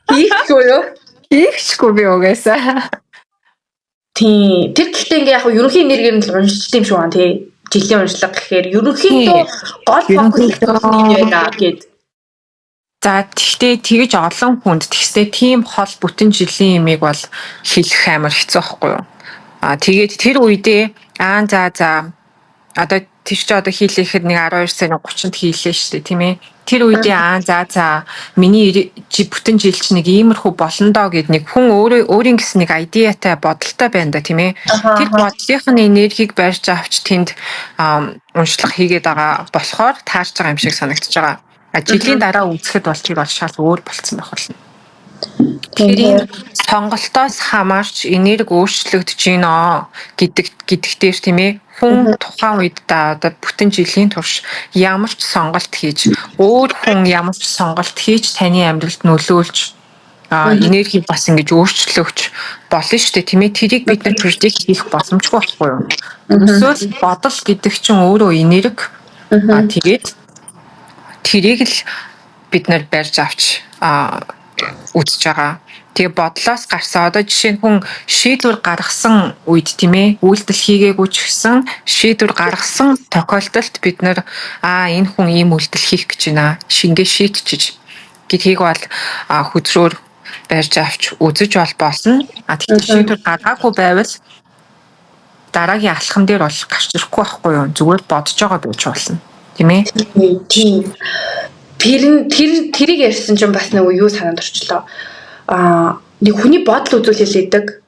Хийхгүй юу? Хийхгүй би угаасаа. Тийм. Тэр гэхдээ ингээ яг ерөнхий энергээр нь л уншиж тийм шүү аа тий. Жилийн уншлага гэхээр ерөнхийдөө гол фокус байна гэд. За тэгтээ тэгж олон хүнд тэгсээ тийм хол бүтэн жилийн имийг бол хэлэх амар хэцүү байхгүй юу? Тэгээд тэр үедээ за одоо тийч чи одоо хийлэхэд нэг 12 сарын 30-нд хийлээ шүү дээ тийм ээ. Тэр үедээ за миний бүтэн жил чи нэг иймэрхүү болно доо гэд нэг хүн өөрийн гэсэн нэг айдиатай бодолтой байна да тийм ээ. Тэр бодлынхын энергийг барьж авч тэнд уншлах хийгээд байгаа болохоор таарч байгаа юм шиг санагдаж байгаа. Жилийн дараа үзэхэд бол тэр бол шал өөр болцсон байх болно. Тэгэхээр сонголтоос хамаарч энерги өөрчлөгдөж гинэ гэдэгтэр тийм ээ. Хүн тухайн үед одоо бүтэн жилийн турш ямар ч сонголт хийж өөр хүн ямар ч сонголт хийж таны амьдралд нөлөөлж энерги бас ингэж өөрчлөгч болно шүү дээ тийм ээ. Тэрийг бид нар predict хийх боломжгүй байхгүй юу? Өсвөл бодол гэдэг чинь өөрөө энерги. Тэгээд тэрийг л бид нар барьж авч үзэж байгаа. Тэгээ бодлоос гарсан одоо жишээ нь хүн шийдвэр гаргасан үед тийм ээ үйлдэл хийгээгүй ч гэсэн шийдвэр гаргасан тохиолдолд бид нар энэ хүн ийм үйлдэл хийх гэж байна. Шингээ шийдчихэж гэдгийг бол хөдрөөр барьж авч үзэж болно. Тэгэхээр шийдвэр гаргаагүй байвал дараагийн алхам дээр бол гарч ирэхгүй байхгүй юу? Зүгээр бодож байгаа байж болно. Тийм ээ? Тийм. Тэрийг ярьсан чинь бас нэг юу санаанд орчлоо. Нэг хүний бодол үзүүлэлээдэг.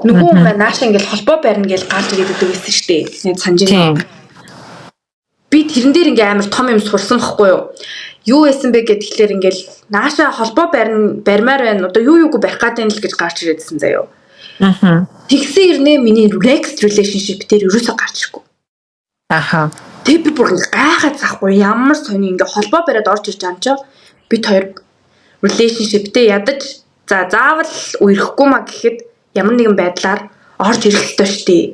Нөгөө хүн нааш ингээл холбоо барина гэж гарч ирээд байсан шүү дээ. Нэг санаж байна. Би тэрэн дээр ингээм амар том юм сурсан байхгүй юу? Юу байсан бэ гэхээр ингээл нааша холбоо барьмаар байна. Одоо юуг барих гэдэг нь л гэж гарч ирээдсэн заяа. Тэгсэн ирнэ миний next relationship дээр ерөөсөө гарч ирэхгүй. Тэг би бүр гайхаад захгүй ямар сони ингээ холбоо бариад орж ирж байгаа юм чи бид хоёр relationshipтэй ядаж заавал үерхгүй маа гэхэд ямар нэгэн байдлаар орж ирэх ёстой шүү дээ.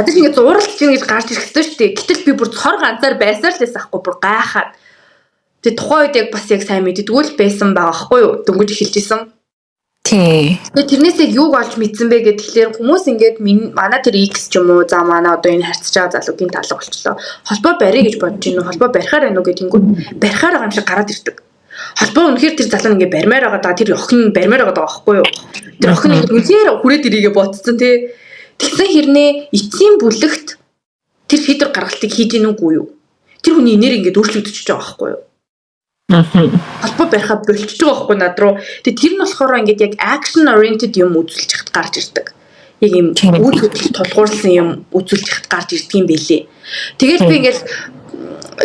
Ядаж ингээ зууралж чинь гэж гарч ирэх ёстой шүү дээ. Гэтэл би бүр цор ганцаар байсаар л байсан ахгүй бүр гайхаад. Тэг тухайн үед яг бас яг сайн мэддэггүй л байсан байгаа хгүй юу? Дөнгөж эхэлж исэн. Тий. Тэрнээс яг юуг олж мэдсэн бэ гэхээр хүмүүс ингээд манай тэр X ч юм уу за манай одоо энэ харьцаж байгаа залуугийн талга болчлоо. Холбоо барья гэж бодож байна уу? Холбоо барихаар байна уу гэх тэнгууд барихаар байгаа юм шиг гараад ирдэг. Холбоо үнэхээр тэр залуу ингээд барьмаар байгаа тэр охин барьмаар байгаа байхгүй юу? Тэр охин ингээд үнээр хүрээд ирээгээ ботцсон тий. Тэгсэн хэрнээ эцсийн бүлэгт тэр шийдвэр гаргалтыг хийж гин үгүй юу? Тэр хүний энерги ингээд өөрчлөгдөж байгаа байхгүй юу? Холбоо барихаа болчихж байгаа байхгүй над руу. Тэгээ тэр нь болохоор ингээд яг action oriented юм үзүүлж хат гарч ирдэг. Яг юм үйл хөдлөл тулгуурсан юм үзүүлж хат гарч ирдэг юм бэлээ. Тэгээд би ингээд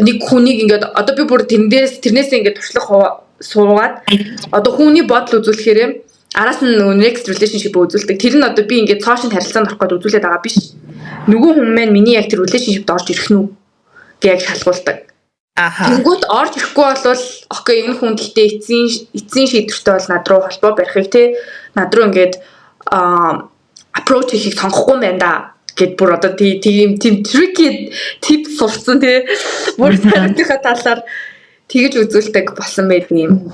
нэг хүнийг ингээд одоо би бүр тэрнээс ингээд туршлага суугаад одоо хүний бодол үзүүлэхээр араас нь next relationship үзүүлдэг. Тэр нь одоо би ингээд цоошин харилцаанд орох гээд үзүүлээд байгаа биш. Нөгөө хүн маань миний яг тэр relationship-д орж ирэх нь үү гэж шалгуулдаг. Тэнгүүт орж ирэхгүй болвол окей энэ хүн гэхдээ эцсийн шийдвэртэй бол над руу холбоо барихыг те над руу ингээд approach хийхийг сонгохгүй байна да гэд бүр одоо тийм tricky tip сурцсан те бүр тарихтаа талаар тэгэж үзүүлдэг болсон байдаг юм.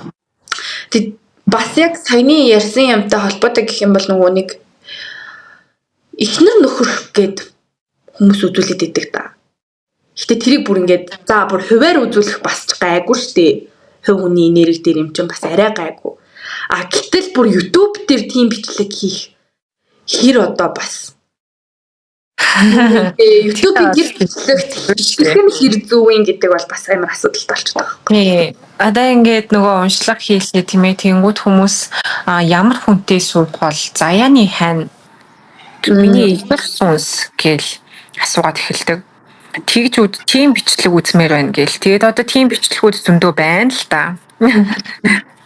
Тэг бас яг саяны ярьсан юмтай холбоотой гэх юм бол нөгөө нэг эхнэр нөхөр гэд хүмүүс үзүүлээд идэг да. Гэтэ тэрийг бүр ингээд за бүр хуваар үзүүлэх бас ч гайгүй штэ. хувь хүний энерги дээр юм чинь бас арай гайгүй. Гэтэл бүр YouTube дээр тийм бичлэг хийх хэр одоо бас YouTube-ийн тэр бичлэгт хэрхэн хэр зөв юм гэдэг бол бас амар асуудалтай болчиход байгаа. Тий. Одоо ингээд нөгөө уншлага хийлээ тийм ээ. Тэнгүүд хүмүүс ямар хүнтэй суух бол заяаны хань миний их сүнс гэл асуугаад эхэлдэг. Тэгж тийм бичлэг үзмээр байна гээл. Тэгээд одоо тийм бичлэгүүд зөндөө байна л да.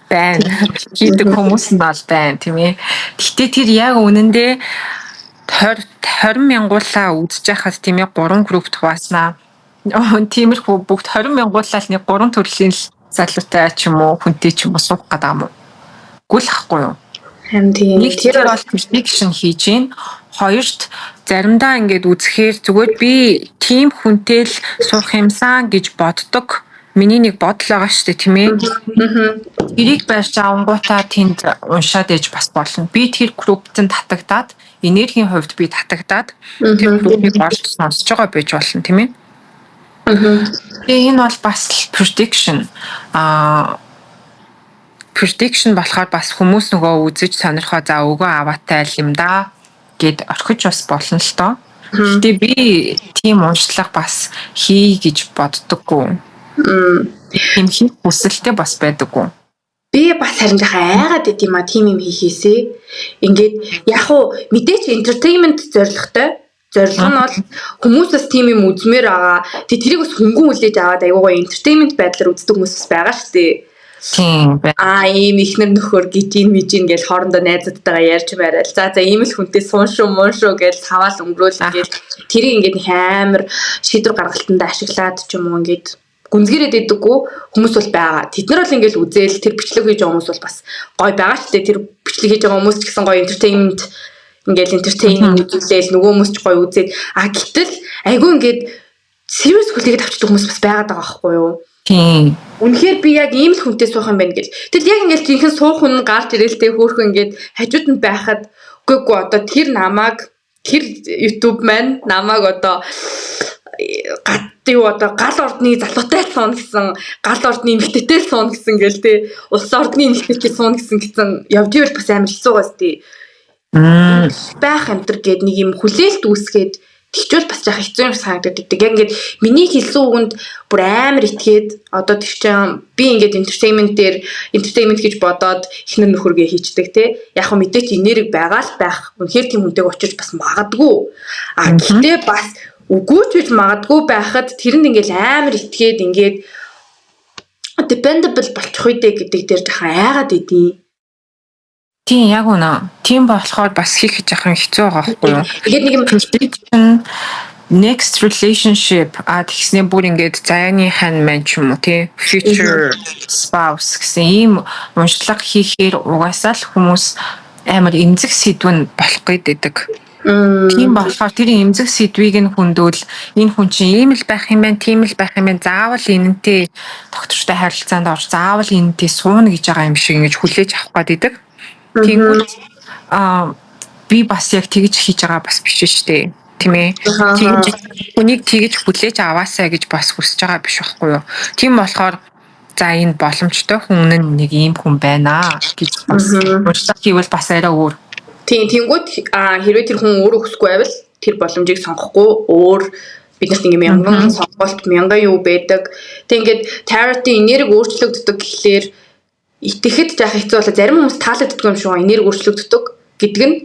Байна. Хийдэг хүмүүс нь бол байна тийм ээ. Гэтэ тэр яг үнэндээ 20 мянгуулаа үзэж байхад тийм ээ 3 группт хуваснаа. Тиймэрхүү бүгд 20 мянгуулаа л нэг 3 төрлийн залуутай ч юм уу хүнтэй ч юм уу суух гэдэг юм уу. Гүйлэхгүй юу? Харин тийм. Нэг тэр бол prediction хийж гин. Хоёрт заримдаа ингээд үзэхээр зүгээр би тийм хүнтэй л суух юмсан гэж боддог. Миний нэг бодол байгаа шүү дээ тийм ээ. Тэрийг барьж авангуудаа тэнд уншаад ээж бас болно. Би тэр группт татагдаад энергийн хувьд би татагдаад тэр группийг олж сонсож байгаа байж болно тийм ээ. Энэ бол бас prediction. Prediction болохоор бас хүмүүс нөгөө үзэж сонирхоо за өгөө аваатай юм да гэд орхиж бас болно л доо. Гэтэ би тийм уншлага бас хий гэж боддоггүй. Тийм хийх хүсэлтэй бас байдаггүй. Би бас харин жаахан айгаад идэм тийм юм хийхээсээ. Ингээд яг уу мэдээч entertainment зорилготой. Зорилго нь бол хүмүүс бас тийм юм үзмээр байгаа. Тэрийг бас хөнгөн хүлээж аваад айгуугаа entertainment байдлаар үздэг хүмүүс бас байгаа шүү дээ. Тийм байна. Ийм ихнэр нөхөр гижин мижин гэж хоорондоо найзуудтайгаа ярьж байрал. За ийм л хүнтэй суун шүү гэж саваал өнгөрөөл ингээд тэрийг ингээд амар шийдвэр гаргалтанд ашиглаад ч юм уу ингээд гүнзгийрээд идэггүй хүмүүс бол байгаа. Тэд нар бол ингээд үзээл тэр бичлэг хийж байгаа хүмүүс бол бас гоё байгаа шүү дээ. Тэр бичлэг хийж байгаа хүмүүс ч гэсэн гоё entertainment ингээд entertainment үзүүлээл нөгөө хүмүүс ч гоё үзээд гэтэл айгүй ингээд serious хүлээгээд авчдаг хүмүүс бас байгаад байгаа байхгүй юу? Тийм. Үнэхээр би яг ийм л хүнтэй суух юм байна гэж. Тэгэл яг ингээд жинхэнэ суух хүн гарч ирээлтэй хөөхөн ингээд хажууд нь байхад үгүй одоо тэр намайг тэр YouTube маань намайг одоо гал ордны залуутай суун гэсэн гал ордны эмэгтэйтэй суун гэсэн гээл те улс ордны эмэгтэйтэй суун гэсэн явж ивэл бас амар хэцүү гас тий. Байх амтэр гээд нэг юм хүлээлт үүсгээд тэгчвэл бас яах хэцүү юм санагддаг. Яг ингээд миний хэлсэн үгэнд бүр амар итгээд одоо тэр чинь би ингээд entertainment гэж бодоод ихнэр нөхөргээ хийчдэг те. Яг хөө мэдээч энерги байгаа л байх. Үнэхээр тийм хүнтэйг очиж бас магадгүй. Гэхдээ бас үгүй ч гэж магадгүй байхад тэр нь ингээд амар итгээд ингээд dependable болчих үедээ гэдэг дээр жахан айгаад идэв. Тийм яг үнэ. Тийм болохоор бас хийх жахан хэцүү байгаа байхгүй юу? Тэгээд нэг юм prediction next relationship тэгснэ бүр ингээд заяаны хань маань ч юм уу тий future spouse гэсэн ийм уншлага хийхээр угаасаа л хүмүүс амар эмзэг сэдвэн болох гэдэг. Тийм болохоор тэр эмзэг сэдвийг нь хүндвэл энэ хүн чинь ийм л байх юм байна, тийм л байх юм байна. Заавал энэнтэй доктортой харилцаанд орж заавал энэнтэй сууна гэж байгаа юм шиг ингэж хүлээж авах гэдэг. Тэгвэл би бас яг тэгж хийж байгаа бас биш шүү дээ. Тийм ээ. Тэгж хүнийг тэгж хүлээж аваасаа гэж бас хүсэж байгаа биш байхгүй юу? Тийм болохоор за энэ боломжтой хүн нь нэг ийм хүн байна гэж бас уншлага хийвэл бас арай өөр. Тийм тэнгууд хэрвээ тэр хүн өөрөө хүсэхгүй байвал тэр боломжийг сонгохгүй өөр биднэрт ингэ мянган сонголт мянган юу байдаг. Тэг ингээд tarot-ийн энерги өөрчлөгддөг гэхлээр итгэхэд яах хэцүү болоо зарим хүмүүс таалагддаг юм шиг энерги өөрчлөгддөг гэдэг нь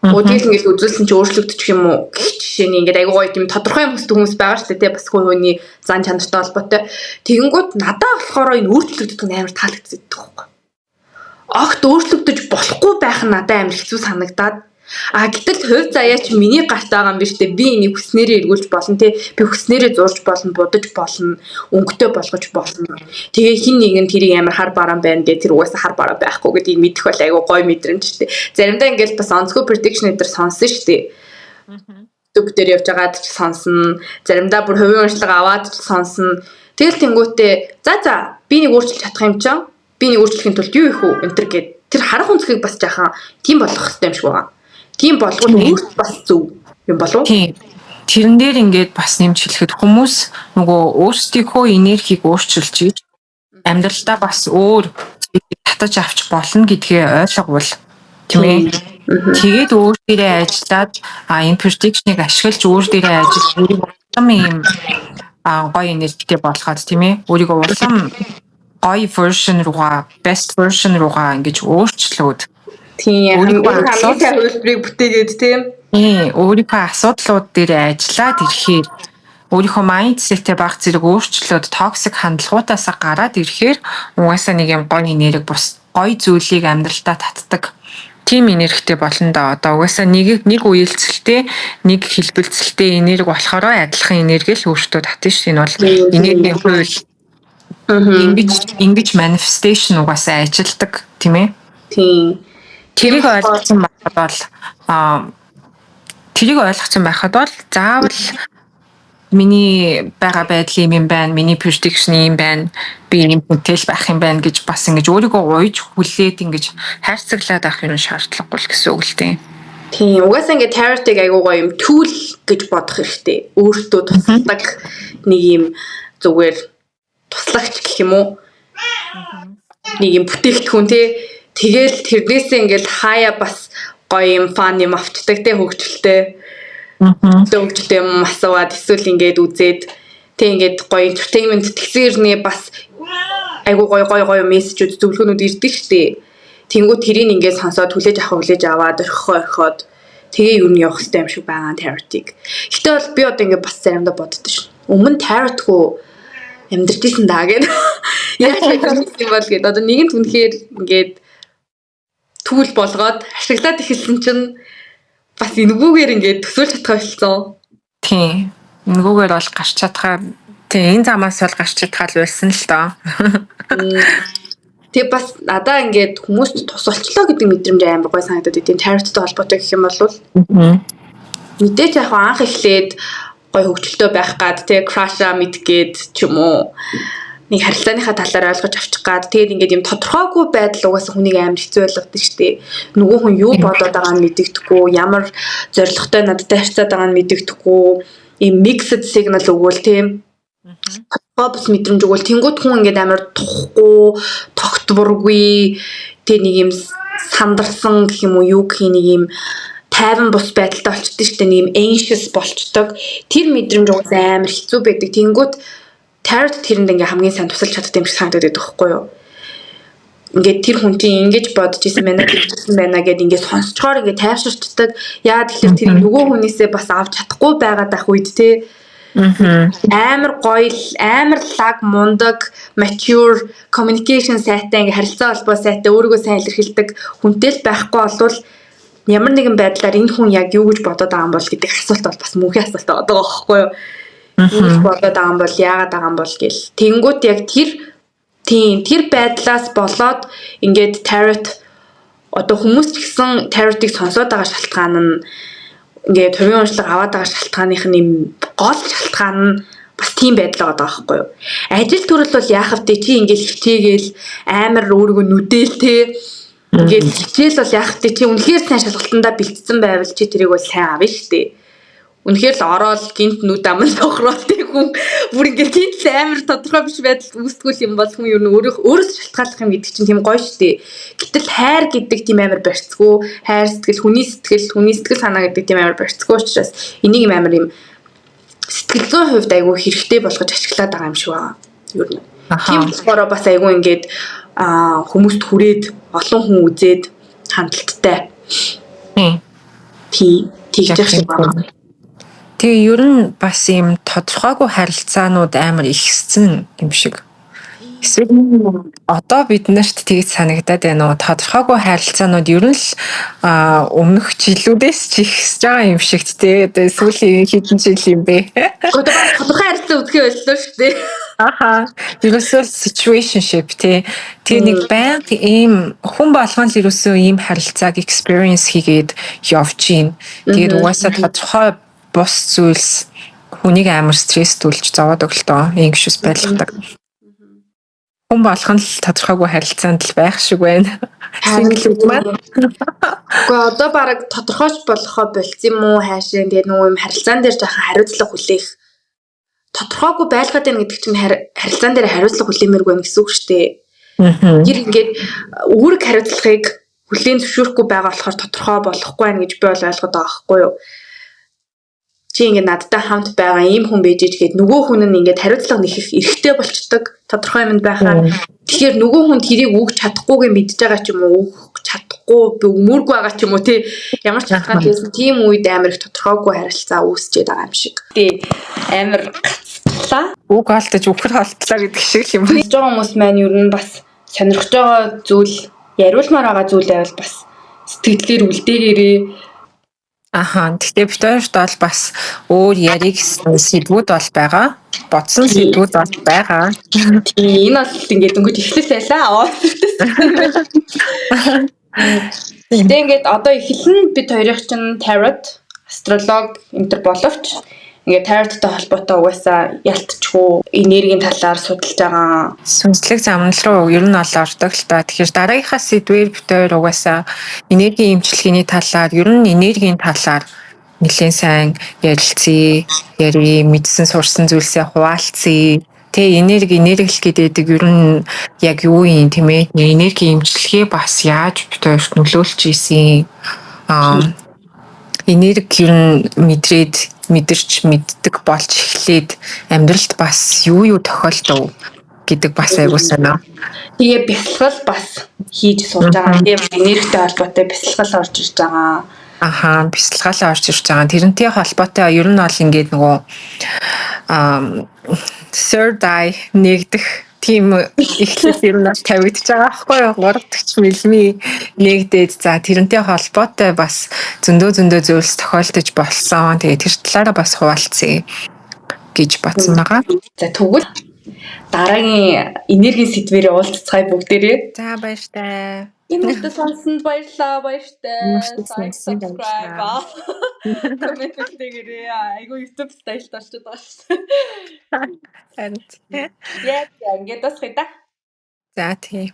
Өдгөл ингээд үзүүлсэн чи өөрчлөгдчих юм уу гэх жишээний ингээд айгуу гоё юм тодорхой юм хүсдэг хүмүүс байгаа шүү дээ тий бас хүний зан чанартай холбоотой. Тэгэнгүүт надад болохоор энэ өөрчлөгдөх нь амар таалагддаг байхгүй. Огт өөрчлөгдөж болохгүй байх нь надад амар хэцүү санагдаад гэтэл хувь заяа чи миний гарт байгаа юм биш үү би энийг хүснээрээ эргүүлж болно тий би хүснээрээ зурж болно будаж болно өнгөтэй болгож болно тэгээ хин нэг нь тэрийг амар хар бараан байна гэх тэр угаасаа хар бараа байхгүй гэдгийг мэдэх бол айгу гоё мэдрэмж тий заримдаа ингээл бас онцгой prediction дээр сонсон шүү дээ YouTube дээр явж байгаад ч сонсон заримдаа бүр хувийн уншлага аваад ч сонсон тэгэл тэнгуүтээ за би нэг өөрчилж чадах юм чинь би нэг өөрчлөхийн тулд юу их үү энэ төр гэд тэр харах өнцгийг бас жаахан тийм болох хэрэгтэй юм шиг байгаа. Тийм болгол өөрт бас зөв юм болов уу? Тийм. Тэрэн дээр ингээд бас нэмж хэлэхэд хүмүүс нөгөө өөрсдийнхөө энергийг өөрчилж гэж амьдралдаа бас өөр татаж авч болно гэдгээ ойлговол тийм ээ. Тэгээд өөр дээрээ ажиллаад энэ prediction-ыг ашиглаж өөр дээрээ ажиллаж улам ийм гоё энергитэй болгоод тийм ээ. Өөрийгөө улам гоё version руугаа, best version руугаа ингэж өөрчлөөд тийм хамгийн сайн хувилбарыг бүтээгээд тийм. Өөрийнхөө асуудлууд дээрээ ажиллаад ирэхээр өөрийнхөө mindset-ээ баг зэрэг өөрчлөөд toxic хандлагуудаас гараад ирэхээр угаасаа нэг юм гоё энерги бус гоё зүйлийг амьдралдаа татдаг тийм энергитэй болно да. Одоо угаасаа нэг үеэлцэлтэй нэг хэлбэлцэлтэй энерги болохоор адилхан энерги л өөртөө татна шүү. Энэ бол энергийн хууль. Ингэж manifestation угаасаа ажилдаг тийм ээ. Тийм. Тэрийг ойлгосон байхад бол заавал миний байгаа байдал юм байна, миний prediction юм байна, би юм хүнтэй байх юм байна гэж бас ингэж өөрийгөө уйж хүлээд ингэж хайрцаглаад авах юм шаардлагагүй л гэсэн үг л тийм. Тийм, угаасаа ингэ tarot-ыг айгуугаа юм tool гэж бодох хэрэгтэй. Өөртөө тусалдаг нэг юм зүгээр туслагч гэх юм уу? Нэг юм бүтээгдэхүүн тий. Тэгэл тэрнээсээ ингээл хаяа бас гоё юм фан юм авчдаг тий хөгжилтэй. Хөгжилтэй юм асууад эсвэл ингээд үзээд тий ингээд гоё entertainment тэгсэрний бас айгуу гоё мессежүүд зөвлөгөөнүүд ирдэг штеп. Тэнгүү тэрийг ингээд сонсоод хүлээж аваад орхиход тэгээ юу нь явах хэрэгтэй юм шиг байгаа tarot-ыг. Гэтэ бол би одоо ингээд бас заримдаа боддог шин. Өмнө tarot-гүй амьдрж исэн даа гэдэг. Яаж хэлсэн юм бол гэдэг. Одоо нэгэнт үнэхээр ингээд түүл болгоод ашиглаад эхэлсэн чинь бас энэгүүгээр ингээд төсөөлж чадхаа болсон. Тийм. Энэгүүгээр бол гарч чадхаа тийм энэ замаас бол гарч чадхаа л байсан л доо. Тэгээ бас надаа ингээд хүмүүст тус олчлоо гэдэг мэдрэмж амар гой санагдаад идэв. Tarot-тай холбоотой гэх юм бол мэдээж яг анх эхлээд гой хөгжилтэй байх гад тэгээ crush-а мэдгээд ч юм уу нэг харилцааныхаа талаар ойлгож авчих гад тэгээд ингээд юм тодорхойгүй байдал угаасаа хүнийг амар хэцүү болгодог штеп. Нөгөө хүн юу бодоод байгааг нь мэддэгдэхгүй, ямар зоригтой надтай харьцаад байгааг нь мэддэгдэхгүй, ийм mixed signal өгвөл тийм. Бобс мэдрэмж өгвөл тэнгууд хүн ингээд амар тухгүй, тогтворгүй тэг нэг юм сандарсан гэх юм уу юу гэх нэг юм тайван бус байдалтай болчихдээ штеп нэг юм anxious болчдөг. Тэр мэдрэмж угаасаа амар хэцүү байдаг. Тэнгууд tarot тэрэнд ингээ хамгийн сайн тусалж чаддаг юм шиг санагдаад байдаг байхгүй юу? Ингээд тэр хүн чинь ингэж бодож исэн байна гэдээ ингээ сонсчоор ингээ тайвширчдаг. Яа тэгэхээр тэр нөгөө хүнээсээ бас авч чадахгүй байгаад ах үед те амар гоё амар лаг мундаг mature communication сайтай ингээ харилцаа холбоо сайтай өөрийгөө сайн илэрхийлдэг хүнтэй л байхгүй болвол ямар нэгэн байдлаар энэ хүн яг юу гэж бодоод байгаа юм бол гэдэг асуулт бол бас мөнхийн асуулт байгаа байхгүй юу? Юу болоод байгаа юм бол яагаад байгаа юм бол гэл. Тэнгүүт яг тэр байдлаас болоод ингээд tarot одоо хүмүүс ч гэсэн tarot-ыг сонсоод байгаа шалтгаан нь ингээд хувийн уншлага аваад байгаа шалтгааных нь гол шалтгаан нь бас тийм байдал байгаа байхгүй юу. Ажил төрөл бол яах вэ чи ингээд хичээгээл амар өөрийгөө нүдээл те ингээд хичээл бол яах вэ чи үнэхээр сайн шалгалтандаа бэлтцсэн байвал чи тэрийг бол сайн авна штэ. Үнэхээр л ороод гинт нүд аман тохроод тэг хүн бүр ингээд гинт амар тодорхой биш байдал үүсдэггүй юм бол хүн юу өөрөөс шалтгааллах юм гэдэг чинь тийм гоё штэ. Гэтэл хайр гэдэг тийм амар барьцгүй, хайр сэтгэл, хүний сэтгэл санаа гэдэг тийм амар барьцгүй учраас энийг амар юм сэтгэл зүйн хувьд айгүй хэрэгтэй болгож ашиглаад байгаа юм шиг байна. Юу нь. Тийм болохоор бас айгүй ингээд хүмүүст хүрээд олон хүн үзээд хандлттай. Тэгж явах шиг байна. Тэгээ ер нь бас юм тодорхойгүй харилцаанууд амар ихсэн юм шиг. Эсвэл одоо бид нарт тэгж санагдаад байна уу? Тодорхойгүй харилцаанууд ер нь л өмнөх жилүүдээс ч ихсэж байгаа юм шиг тий. Одоо сүүлийн хэдэн жил юм бэ? Тодорхой харилцаа үзэхээ боллоо шүү дээ. Аха. Ерөөсөө situationship тий. Тэгээ нэг байнга ийм хүн болгон л ерөөсөө ийм харилцааг experience хийгээд явж гин. Тэгээд угаасаа тодорхой бос зүйлс хүнийг амар стресстүүлж зовоод өглөө ингэшс байлгадаг. Хүн болгон л тодорхойгүй харилцаанд л байх шиг байна. Single маань. Гэхдээ одоо баг тодорхойч болохоо болц юм уу хаашаа тэгээд нөгөө юм харилцаан дээр жаахан хариуцлага хүлээх тодорхойгүй байлгаад байна гэдэг чинь харилцаан дээр хариуцлага хүлээмээргүй байна гэсэн үг шүү дээ. Тэр ингээд үүрэг хариуцлагыг хүлээн зөвшөөрөхгүй байгаа болохоор тодорхой болохгүй байна гэж би бол ойлгоод байгаа байхгүй юу? Чи ингээд надтай хамт байгаа ийм хүн байж гээд нөгөө хүн нь ингээд хариуцлага нэхэх эрхтэй болчдөг тодорхой юмд байхаа. Тэгэхээр нөгөө хүн тэрийг өгч чадахгүйгээ мэдж байгаа ч юм уу, өгч чадахгүй өмөргүй байгаа ч юм уу тий ямар ч хатгаан гэсэн тийм үед амар их тодорхойгүй харилцаа үүсчээд байгаа юм шиг. Тий амар гацлаа. Үг алдаж үхэр холтлоо гэдэг шиг юм байна. Хийж байгаа хүмүүс маань ер нь бас сонирхож байгаа зүйл яриулмаар байгаа зүйл байвал бас сэтгэлээр үлдээгээрээ. Гэхдээ бид хоёрт бол бас өөр ярих сэдвүүд бол байгаа. Бодсон сэдвүүд бол байгаа. Тийм энэ бол ингээд өнгөж эхлэх байлаа. Гэтэ ингээд одоо эхлэн бид хоёрын чинь tarot, астролог энтер боловч ингээд tarotтой холбоотой угаасаа ялтчихгүй энергийн талаар судалж байгаа. Сүнслэг замнал руу ер нь ол ордог л та. Тэгэхээр дараагийнхаа сэдвээр бид хоёр угаасаа энергийн эмчилгээний талаар, ер нь энергийн талаар нэлээд сайн ярилцъя. Ярий мэдсэн сурсан зүйлсээ хуваалцъя. Энерги гэдэг ер нь яг юу юм тийм ээ? Энергийн эмчилгээ бас яаж бид хоёрт нөлөөлж ийсэн энерги ер нь мэдэрч мэддэг болж эхлээд амьдралд бас юу тохиолдов гэдэг бас айгуу санаа. Тэгээ бясалгал бас хийж сууж байгаа. Тийм энергитэй холбоотой бясалгал орж ирж байгаа. Бясалгал орж ирж байгаа. Тэрнтэй холбоотой ер нь бол ингээд нөгөө third eye нэгдэх тийм эхлэл ер нь бол тавигдж байгаа байхгүй юу? 3 дахь мэлми нэгдээд тэрнтэй холбоотой бас зөндөө зүйлс тохиолдож болсон. Тэгээ тэр талаараа бас хуваалцъя гэж бодсон байгаа. За тэгвэл дараагийн энергийн сэдвээр уулзцгаая бүгдээрээ. За баяртай. Энэ үедээ сонссонд баярлалаа. Subscribe. Коммент хийгээрэй. Айгу YouTube стайл тарчод байгаа шүү. Харин. Яа ингээд тасхий та. За тий.